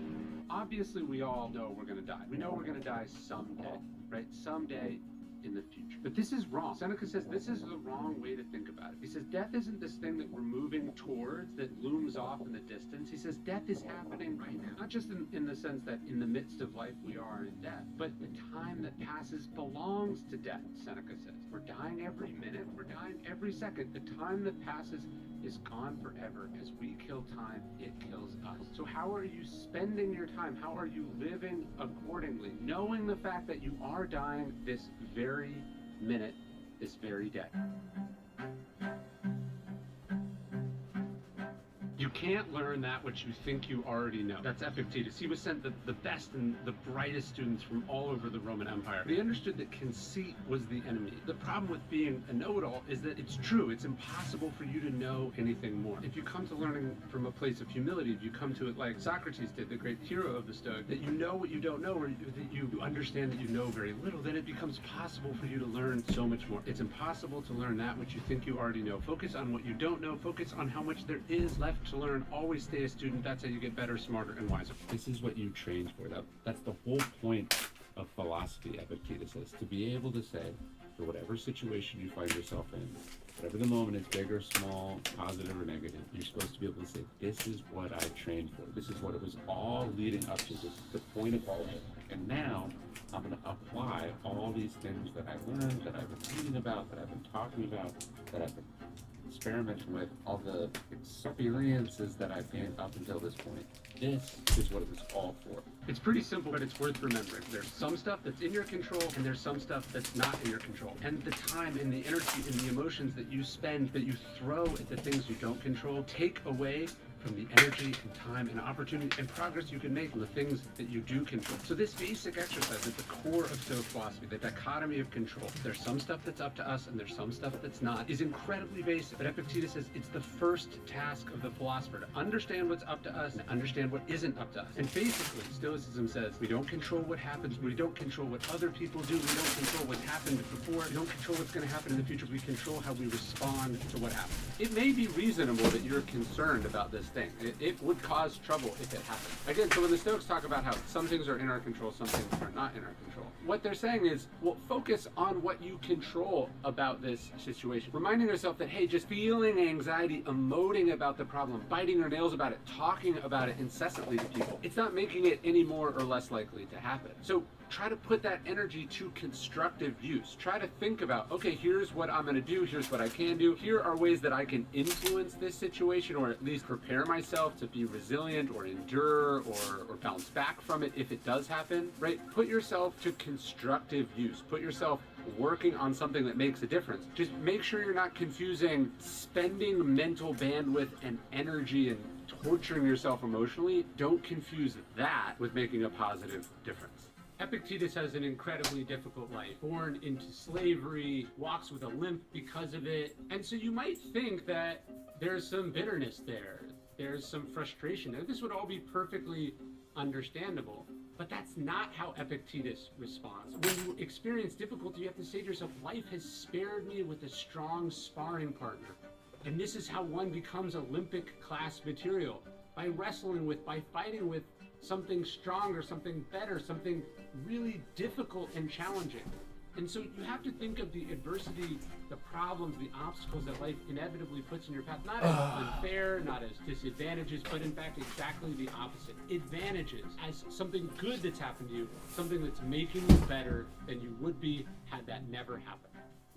Obviously, we all know we're going to die. We know we're going to die someday, right? Someday in the future. But this is wrong. Seneca says this is the wrong way to think about it. He says death isn't this thing that we're moving towards that looms off in the distance. He says death is happening right now. Not just in the sense that in the midst of life we are in death, but the time that passes belongs to death, Seneca says. We're dying every minute. We're dying every second. The time that passes is gone forever. As we kill time, it kills us. So how are you spending your time? How are you living accordingly? Knowing the fact that you are dying this very minute, this very day. You can't learn that which you think you already know. That's Epictetus. He was sent the best and the brightest students from all over the Roman Empire. He understood that conceit was the enemy. The problem with being a know-it-all is that it's true. It's impossible for you to know anything more. If you come to learning from a place of humility, if you come to it like Socrates did, the great hero of the Stoics, that you know what you don't know, or that you understand that you know very little, then it becomes possible for you to learn so much more. It's impossible to learn that which you think you already know. Focus on what you don't know. Focus on how much there is left to learn. Always stay a student. That's how you get better, smarter, and wiser. This is what you trained for. That's the whole point of philosophy, Epictetus says, to be able to say, for whatever situation you find yourself in, whatever the moment is, big or small, positive or negative, you're supposed to be able to say, this is what I trained for. This is what it was all leading up to. This is the point of all of it. And now I'm going to apply all these things that I've learned, that I've been reading about, that I've been talking about, that I've been experimenting with, all the experiences that I've gained up until this point. This is what it was all for. It's pretty simple, but it's worth remembering. There's some stuff that's in your control, and there's some stuff that's not in your control. And the time and the energy and the emotions that you spend, that you throw at the things you don't control, take away from the energy and time and opportunity and progress you can make on the things that you do control. So this basic exercise at the core of Stoic philosophy, the dichotomy of control, there's some stuff that's up to us and there's some stuff that's not, is incredibly basic. But Epictetus says it's the first task of the philosopher to understand what's up to us and understand what isn't up to us. And basically, Stoicism says we don't control what happens, we don't control what other people do, we don't control what's happened before, we don't control what's going to happen in the future, we control how we respond to what happens. It may be reasonable that you're concerned about this thing. It would cause trouble if it happened. Again, so when the Stoics talk about how some things are in our control, some things are not in our control, what they're saying is, well, focus on what you control about this situation. Reminding yourself that, hey, just feeling anxiety, emoting about the problem, biting your nails about it, talking about it incessantly to people, it's not making it any more or less likely to happen. So try to put that energy to constructive use. Try to think about, okay, here's what I'm gonna do, here's what I can do, here are ways that I can influence this situation, or at least prepare myself to be resilient or endure or bounce back from it if it does happen, right? Put yourself to constructive use. Put yourself working on something that makes a difference. Just make sure you're not confusing spending mental bandwidth and energy and torturing yourself emotionally. Don't confuse that with making a positive difference. Epictetus has an incredibly difficult life, born into slavery, walks with a limp because of it. And so you might think that there's some bitterness there, there's some frustration there. This would all be perfectly understandable. But that's not how Epictetus responds. When you experience difficulty, you have to say to yourself, life has spared me with a strong sparring partner. And this is how one becomes Olympic class material, by wrestling with, by fighting with something stronger, something better, something really difficult and challenging. And so you have to think of the adversity, the problems, the obstacles that life inevitably puts in your path, not as unfair, not as disadvantages, but in fact exactly the opposite. Advantages, as something good that's happened to you, something that's making you better than you would be had that never happened.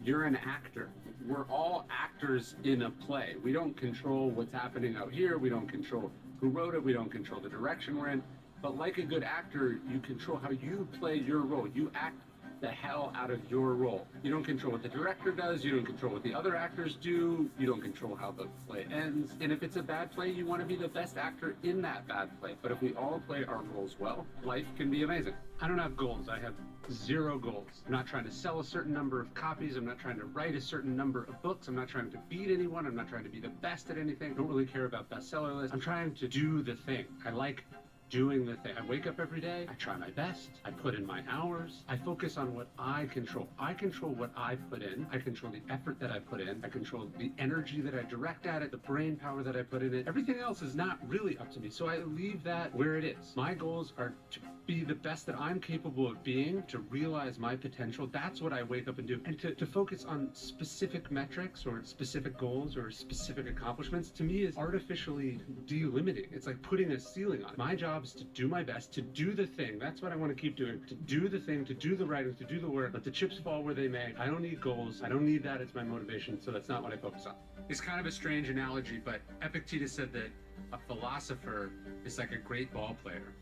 You're an actor. We're all actors in a play. We don't control what's happening out here. We don't control who wrote it. We don't control the direction we're in. But like a good actor, you control how you play your role. You act the hell out of your role. You don't control what the director does, you don't control what the other actors do, you don't control how the play ends. And if it's a bad play, you want to be the best actor in that bad play. But if we all play our roles well, life can be amazing. I don't have goals. I have 0 goals. I'm not trying to sell a certain number of copies. I'm not trying to write a certain number of books. I'm not trying to beat anyone. I'm not trying to be the best at anything. I don't really care about bestseller lists. I'm trying to do the thing. I like doing the thing. I wake up every day, I try my best, I put in my hours, I focus on what I control. I control what I put in, I control the effort that I put in, I control the energy that I direct at it, the brain power that I put in it. Everything else is not really up to me, so I leave that where it is. My goals are to be the best that I'm capable of being, to realize my potential. That's what I wake up and do. And to focus on specific metrics or specific goals or specific accomplishments, to me is artificially delimiting. It's like putting a ceiling on it. My job is to do my best, to do the thing. That's what I want to keep doing. To do the thing, to do the writing, to do the work, let the chips fall where they may. I don't need goals. I don't need that as my motivation, so that's not what I focus on. It's kind of a strange analogy, but Epictetus said that a philosopher is like a great ball player.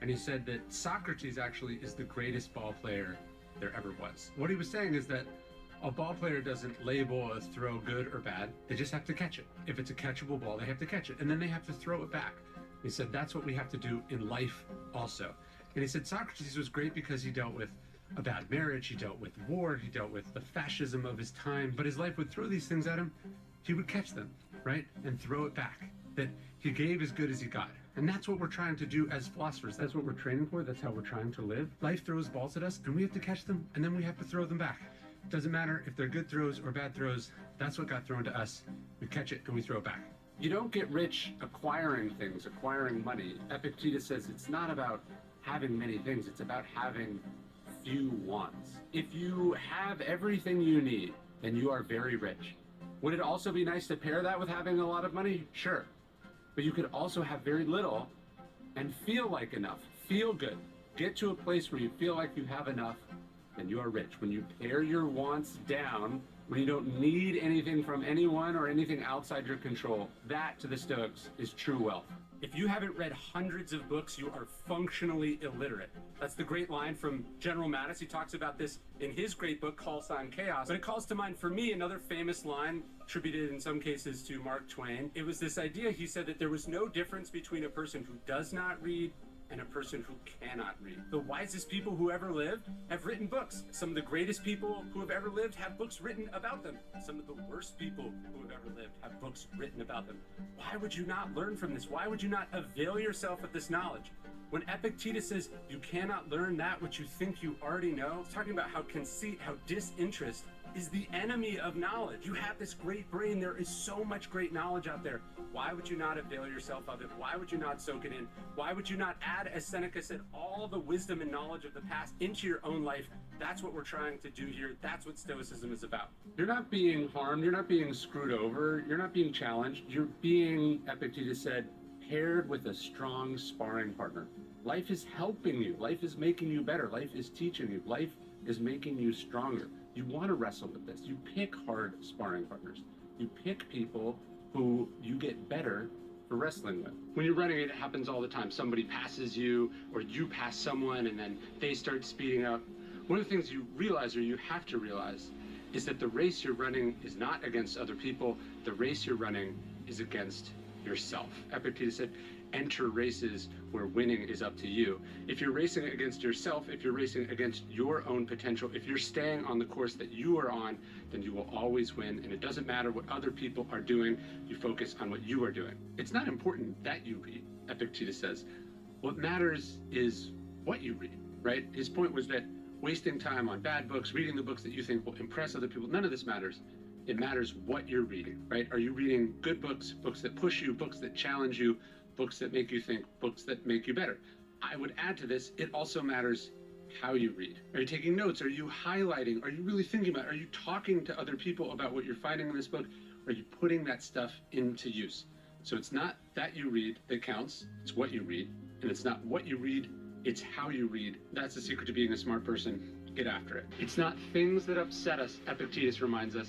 And he said that Socrates actually is the greatest ball player there ever was. What he was saying is that a ball player doesn't label a throw good or bad. They just have to catch it. If it's a catchable ball, they have to catch it. And then they have to throw it back. He said that's what we have to do in life also. And he said Socrates was great because he dealt with a bad marriage, he dealt with war, he dealt with the fascism of his time, but his life would throw these things at him, he would catch them, right? And throw it back. That he gave as good as he got. And that's what we're trying to do as philosophers. That's what we're training for. That's how we're trying to live. Life throws balls at us and we have to catch them and then we have to throw them back. It doesn't matter if they're good throws or bad throws. That's what got thrown to us. We catch it and we throw it back. You don't get rich acquiring things, acquiring money. Epictetus says it's not about having many things. It's about having few wants. If you have everything you need, then you are very rich. Would it also be nice to pair that with having a lot of money? Sure. But you could also have very little and feel like enough, feel good. Get to a place where you feel like you have enough, then you are rich. When you pare your wants down, when you don't need anything from anyone or anything outside your control, that to the Stoics is true wealth. If you haven't read hundreds of books, you are functionally illiterate. That's the great line from General Mattis. He talks about this in his great book, Call Sign Chaos. But it calls to mind for me another famous line attributed in some cases to Mark Twain. It was this idea, he said, that there was no difference between a person who does not read and a person who cannot read. The wisest people who ever lived have written books. Some of the greatest people who have ever lived have books written about them. Some of the worst people who have ever lived have books written about them. Why would you not learn from this? Why would you not avail yourself of this knowledge? When Epictetus says you cannot learn that which you think you already know, he's talking about how conceit, how disinterest is the enemy of knowledge. You have this great brain. There is so much great knowledge out there. Why would you not avail yourself of it? Why would you not soak it in? Why would you not add, as Seneca said, all the wisdom and knowledge of the past into your own life? That's what we're trying to do here. That's what Stoicism is about. You're not being harmed. You're not being screwed over. You're not being challenged. You're being, Epictetus said, paired with a strong sparring partner. Life is helping you. Life is making you better. Life is teaching you. Life is making you stronger. You want to wrestle with this. You pick hard sparring partners. You pick people who you get better for wrestling with. When you're running, it happens all the time. Somebody passes you, or you pass someone, and then they start speeding up. One of the things you realize, or you have to realize, is that the race you're running is not against other people. The race you're running is against yourself. Epictetus said, enter races where winning is up to you. If you're racing against yourself, if you're racing against your own potential, if you're staying on the course that you are on, then you will always win. And it doesn't matter what other people are doing, you focus on what you are doing. It's not important that you read, Epictetus says. What matters is what you read, right? His point was that wasting time on bad books, reading the books that you think will impress other people, none of this matters. It matters what you're reading, right? Are you reading good books, books that push you, books that challenge you, books that make you think, books that make you better? I would add to this, it also matters how you read. Are you taking notes? Are you highlighting? Are you really thinking about it? Are you talking to other people about what you're finding in this book? Are you putting that stuff into use? So it's not that you read that counts, it's what you read. And it's not what you read, it's how you read. That's the secret to being a smart person. Get after it. It's not things that upset us, Epictetus reminds us.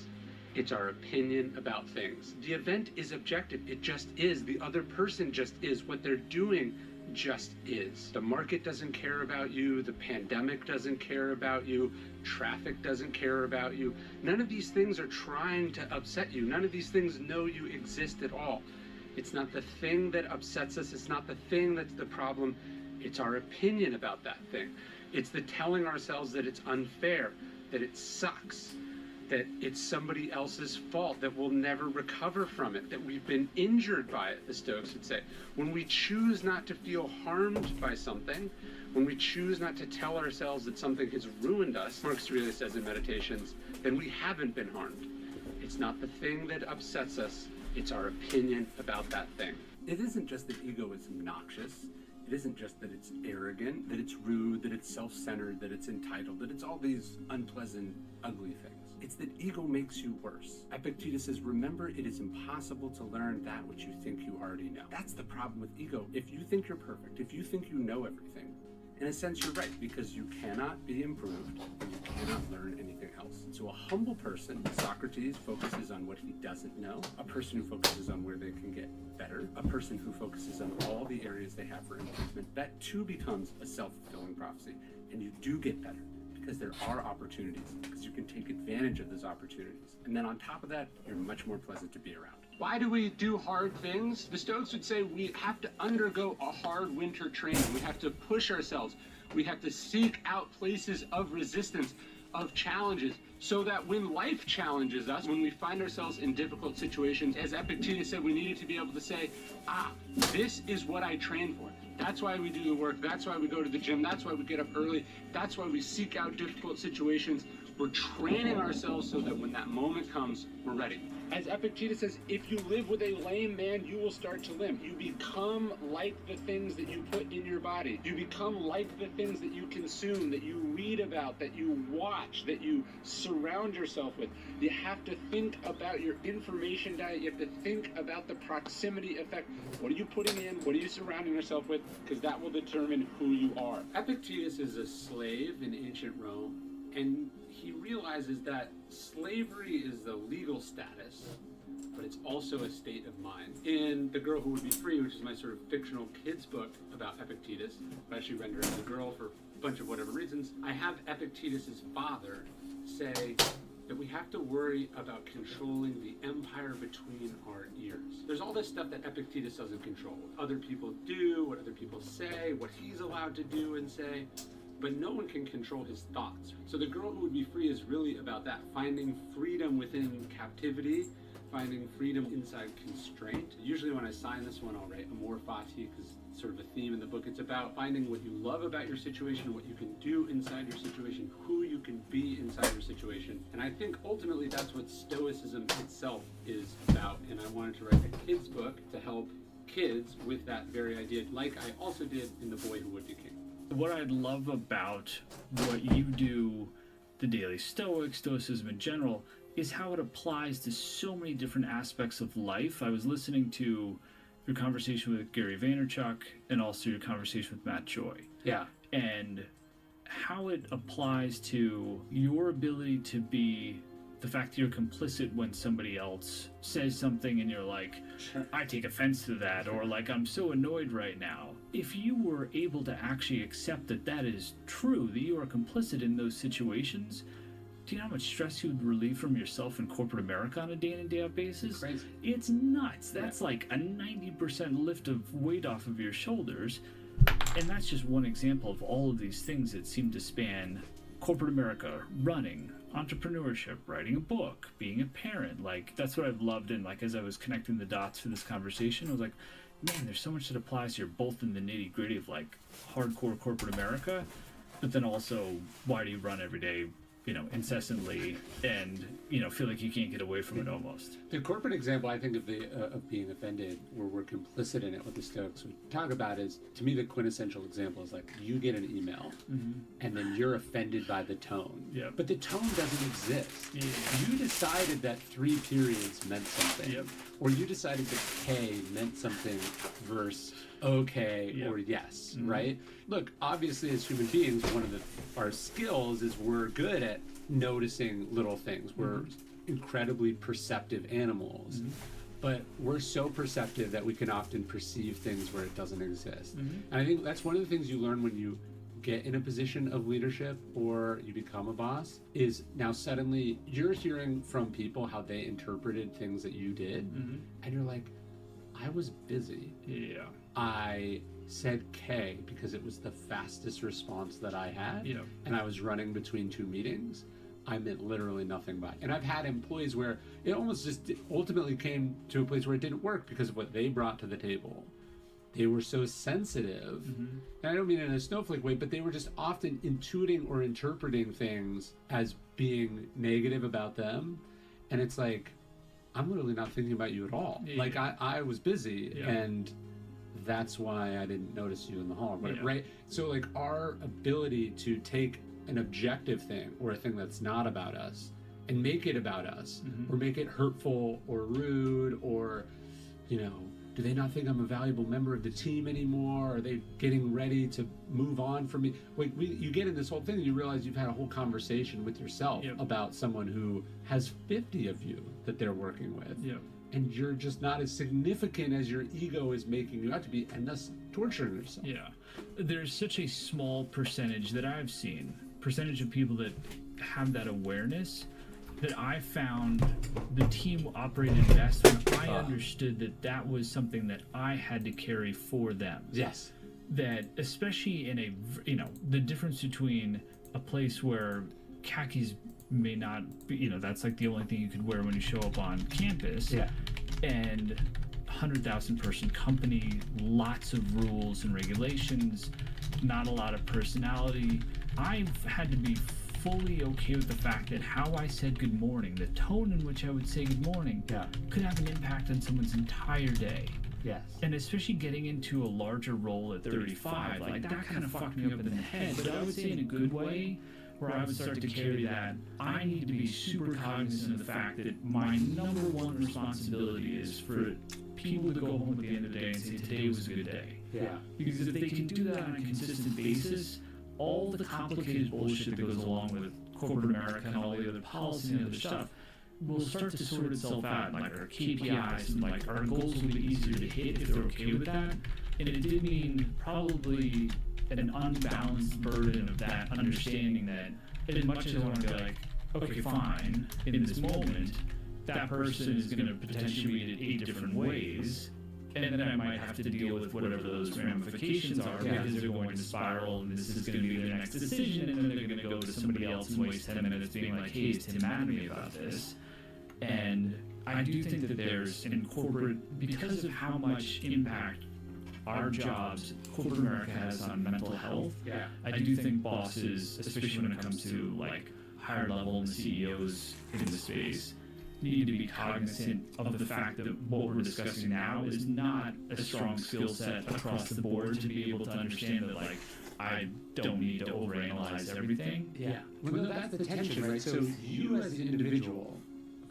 It's our opinion about things. The event is objective. It just is. The other person just is. What they're doing just is. The market doesn't care about you. The pandemic doesn't care about you. Traffic doesn't care about you. None of these things are trying to upset you. None of these things know you exist at all. It's not the thing that upsets us. It's not the thing that's the problem. It's our opinion about that thing. It's the telling ourselves that it's unfair, that it sucks, that it's somebody else's fault, that we'll never recover from it, that we've been injured by it, the Stoics would say. When we choose not to feel harmed by something, when we choose not to tell ourselves that something has ruined us, Marcus Aurelius says in Meditations, then we haven't been harmed. It's not the thing that upsets us, it's our opinion about that thing. It isn't just that ego is obnoxious. It isn't just that it's arrogant, that it's rude, that it's self-centered, that it's entitled, that it's all these unpleasant, ugly things. It's that ego makes you worse. Epictetus says, remember, it is impossible to learn that which you think you already know. That's the problem with ego. If you think you're perfect, if you think you know everything, in a sense you're right, because you cannot be improved and you cannot learn anything else. So a humble person, Socrates, focuses on what he doesn't know. A person who focuses on where they can get better. A person who focuses on all the areas they have for improvement. That too becomes a self-fulfilling prophecy. And you do get better because there are opportunities, because you can take advantage of those opportunities. And then on top of that, you're much more pleasant to be around. Why do we do hard things? The Stoics would say we have to undergo a hard winter training. We have to push ourselves. We have to seek out places of resistance, of challenges, so that when life challenges us, when we find ourselves in difficult situations, as Epictetus said, we needed to be able to say, this is what I trained for. That's why we do the work. That's why we go to the gym. That's why we get up early. That's why we seek out difficult situations. We're training ourselves so that when that moment comes, we're ready. As Epictetus says, if you live with a lame man, you will start to limp. You become like the things that you put in your body. You become like the things that you consume, that you read about, that you watch, that you surround yourself with. You have to think about your information diet. You have to think about the proximity effect. What are you putting in? What are you surrounding yourself with? Because that will determine who you are. Epictetus is a slave in ancient Rome, and he realizes that slavery is the legal status, but it's also a state of mind. In The Girl Who Would Be Free, which is my sort of fictional kids book about Epictetus, but actually rendered as a girl for a bunch of whatever reasons, I have Epictetus's father say that we have to worry about controlling the empire between our ears. There's all this stuff that Epictetus doesn't control. What other people do, what other people say, what he's allowed to do and say. But no one can control his thoughts. So The Girl Who Would Be Free is really about that, finding freedom within captivity, finding freedom inside constraint. Usually when I sign this one, I'll write Amor Fati, because it's sort of a theme in the book. It's about finding what you love about your situation, what you can do inside your situation, who you can be inside your situation. And I think ultimately that's what Stoicism itself is about. And I wanted to write a kids book to help kids with that very idea, like I also did in The Boy Who Would Be King. What I love about what you do, the Daily Stoic, Stoicism in general, is how it applies to so many different aspects of life. I was listening to your conversation with Gary Vaynerchuk and also your conversation with Matt Joy. Yeah. And how it applies to your ability to be the fact that you're complicit when somebody else says something and you're like, I take offense to that, or like, I'm so annoyed right now. If you were able to actually accept that that is true, that you are complicit in those situations, do you know how much stress you would relieve from yourself in corporate America on a day in and day out basis? Crazy. It's nuts. That's like a 90% lift of weight off of your shoulders. And that's just one example of all of these things that seem to span corporate America, running, entrepreneurship, writing a book, being a parent. Like, that's what I've loved. And like, as I was connecting the dots for this conversation, I was like, man, there's so much that applies here, both in the nitty gritty of like hardcore corporate America, but then also, why do you run every day, you know, incessantly, and you know, feel like you can't get away from it almost. The corporate example, I think, of being offended, where we're complicit in it, what the Stoics would talk about is, to me, the quintessential example is like, you get an email, and then you're offended by the tone. Yep. But the tone doesn't exist. Yeah. You decided that 3 periods meant something. Yep. Or you decided that K meant something versus okay Yep. or yes, right? Look, obviously, as human beings, one of our skills is we're good at noticing little things. We're incredibly perceptive animals, but we're so perceptive that we can often perceive things where it doesn't exist. And I think that's one of the things you learn when you get in a position of leadership or you become a boss, is now suddenly you're hearing from people how they interpreted things that you did, and you're like, I was busy. Yeah. I said K because it was the fastest response that I had, Yeah. and I was running between 2 meetings. I meant literally nothing by it. And I've had employees where it almost just ultimately came to a place where it didn't work because of what they brought to the table. They were so sensitive, and I don't mean it in a snowflake way, but they were just often intuiting or interpreting things as being negative about them. And it's like, I'm literally not thinking about you at all. Yeah. Like, I was busy, Yeah. and that's why I didn't notice you in the hall. But Yeah. right, so like our ability to take an objective thing or a thing that's not about us and make it about us, or make it hurtful or rude, or, you know, do they not think I'm a valuable member of the team anymore? Are they getting ready to move on from me? Like, you get in this whole thing and you realize you've had a whole conversation with yourself Yep. about someone who has 50 of you that they're working with. Yeah. And you're just not as significant as your ego is making you out to be, and thus torturing yourself. Yeah. There's such a small percentage that I've seen, percentage of people that have that awareness, that I found the team operated best when I understood that that was something that I had to carry for them. Yes. That especially in a, you know, the difference between a place where khakis may not be, you know, that's like the only thing you could wear when you show up on campus, Yeah. and 100,000 person company, lots of rules and regulations, not a lot of personality. I've had to be fully okay with the fact that how I said good morning, the tone in which I would say good morning, could have an impact on someone's entire day. Yes. And especially getting into a larger role at 35, like that kind of fucked me up in the head. But I would say in a good way, where I would start to carry that, I need to be super cognizant of the fact that my number one responsibility is for people to go home at the end of the day and say, today was a good day. Yeah. Because if they can do that on a consistent basis, all the complicated bullshit that goes along with corporate America and all the other policy and other stuff will start to sort itself out. Like our KPIs and like our goals will be easier to hit if they're okay with that. And it did mean probably an unbalanced burden of that understanding that as much as I want to be like, okay, fine, in this moment, that person is going to potentially read it 8 different ways, and then I might have to deal with whatever those ramifications are, because they're going to spiral, and this is going to be their next decision, and then they're going to go to somebody else and waste 10 minutes being like, hey, is Tim mad at me about this? And I do think that there's in corporate, because of how much impact our jobs, corporate America has on mental health, I do think bosses, especially when it comes to like higher level and CEOs in the space, need to be cognizant of the fact that what we're discussing now is not a strong skill set across the board to be able to understand that, like, I don't need to overanalyze everything. Yeah. Well, no, that's the tension, right? So you as an individual,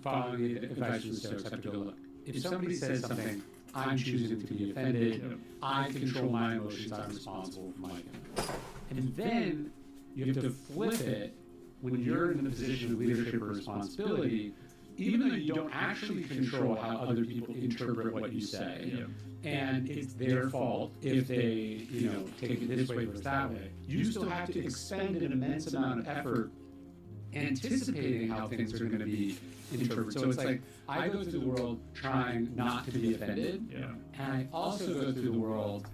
following the advice from the Stoics, have to go, look, if somebody says something, I'm choosing to be offended. Yep. I control my emotions. I'm responsible for my feelings. And then you have to flip it when you're in the position of leadership or responsibility, even though you don't actually control how other people interpret what you say. Yep. And it's their fault if they, take it this way versus that way. You still have to expend an immense amount of effort anticipating how things are going to be interpreted. So it's like I go through the world trying not to be offended, Yeah. and I also go through the world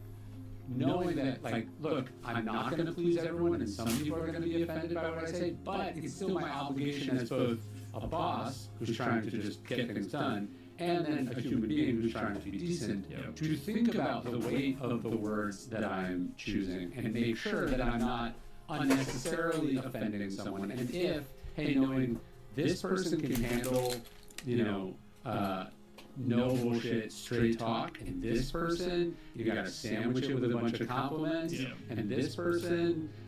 knowing that, like, look, I'm not going to please everyone, and some people are going to be offended by what I say, but it's still my obligation as both a boss who's trying to just get things done, and then a human being who's trying to be decent, Yeah. to think about the weight of the words that I'm choosing and make sure that I'm not unnecessarily offending someone. And if, hey, knowing this person can handle, no bullshit, straight talk, and this person, you gotta sandwich it with a bunch of compliments, Yeah. and this person,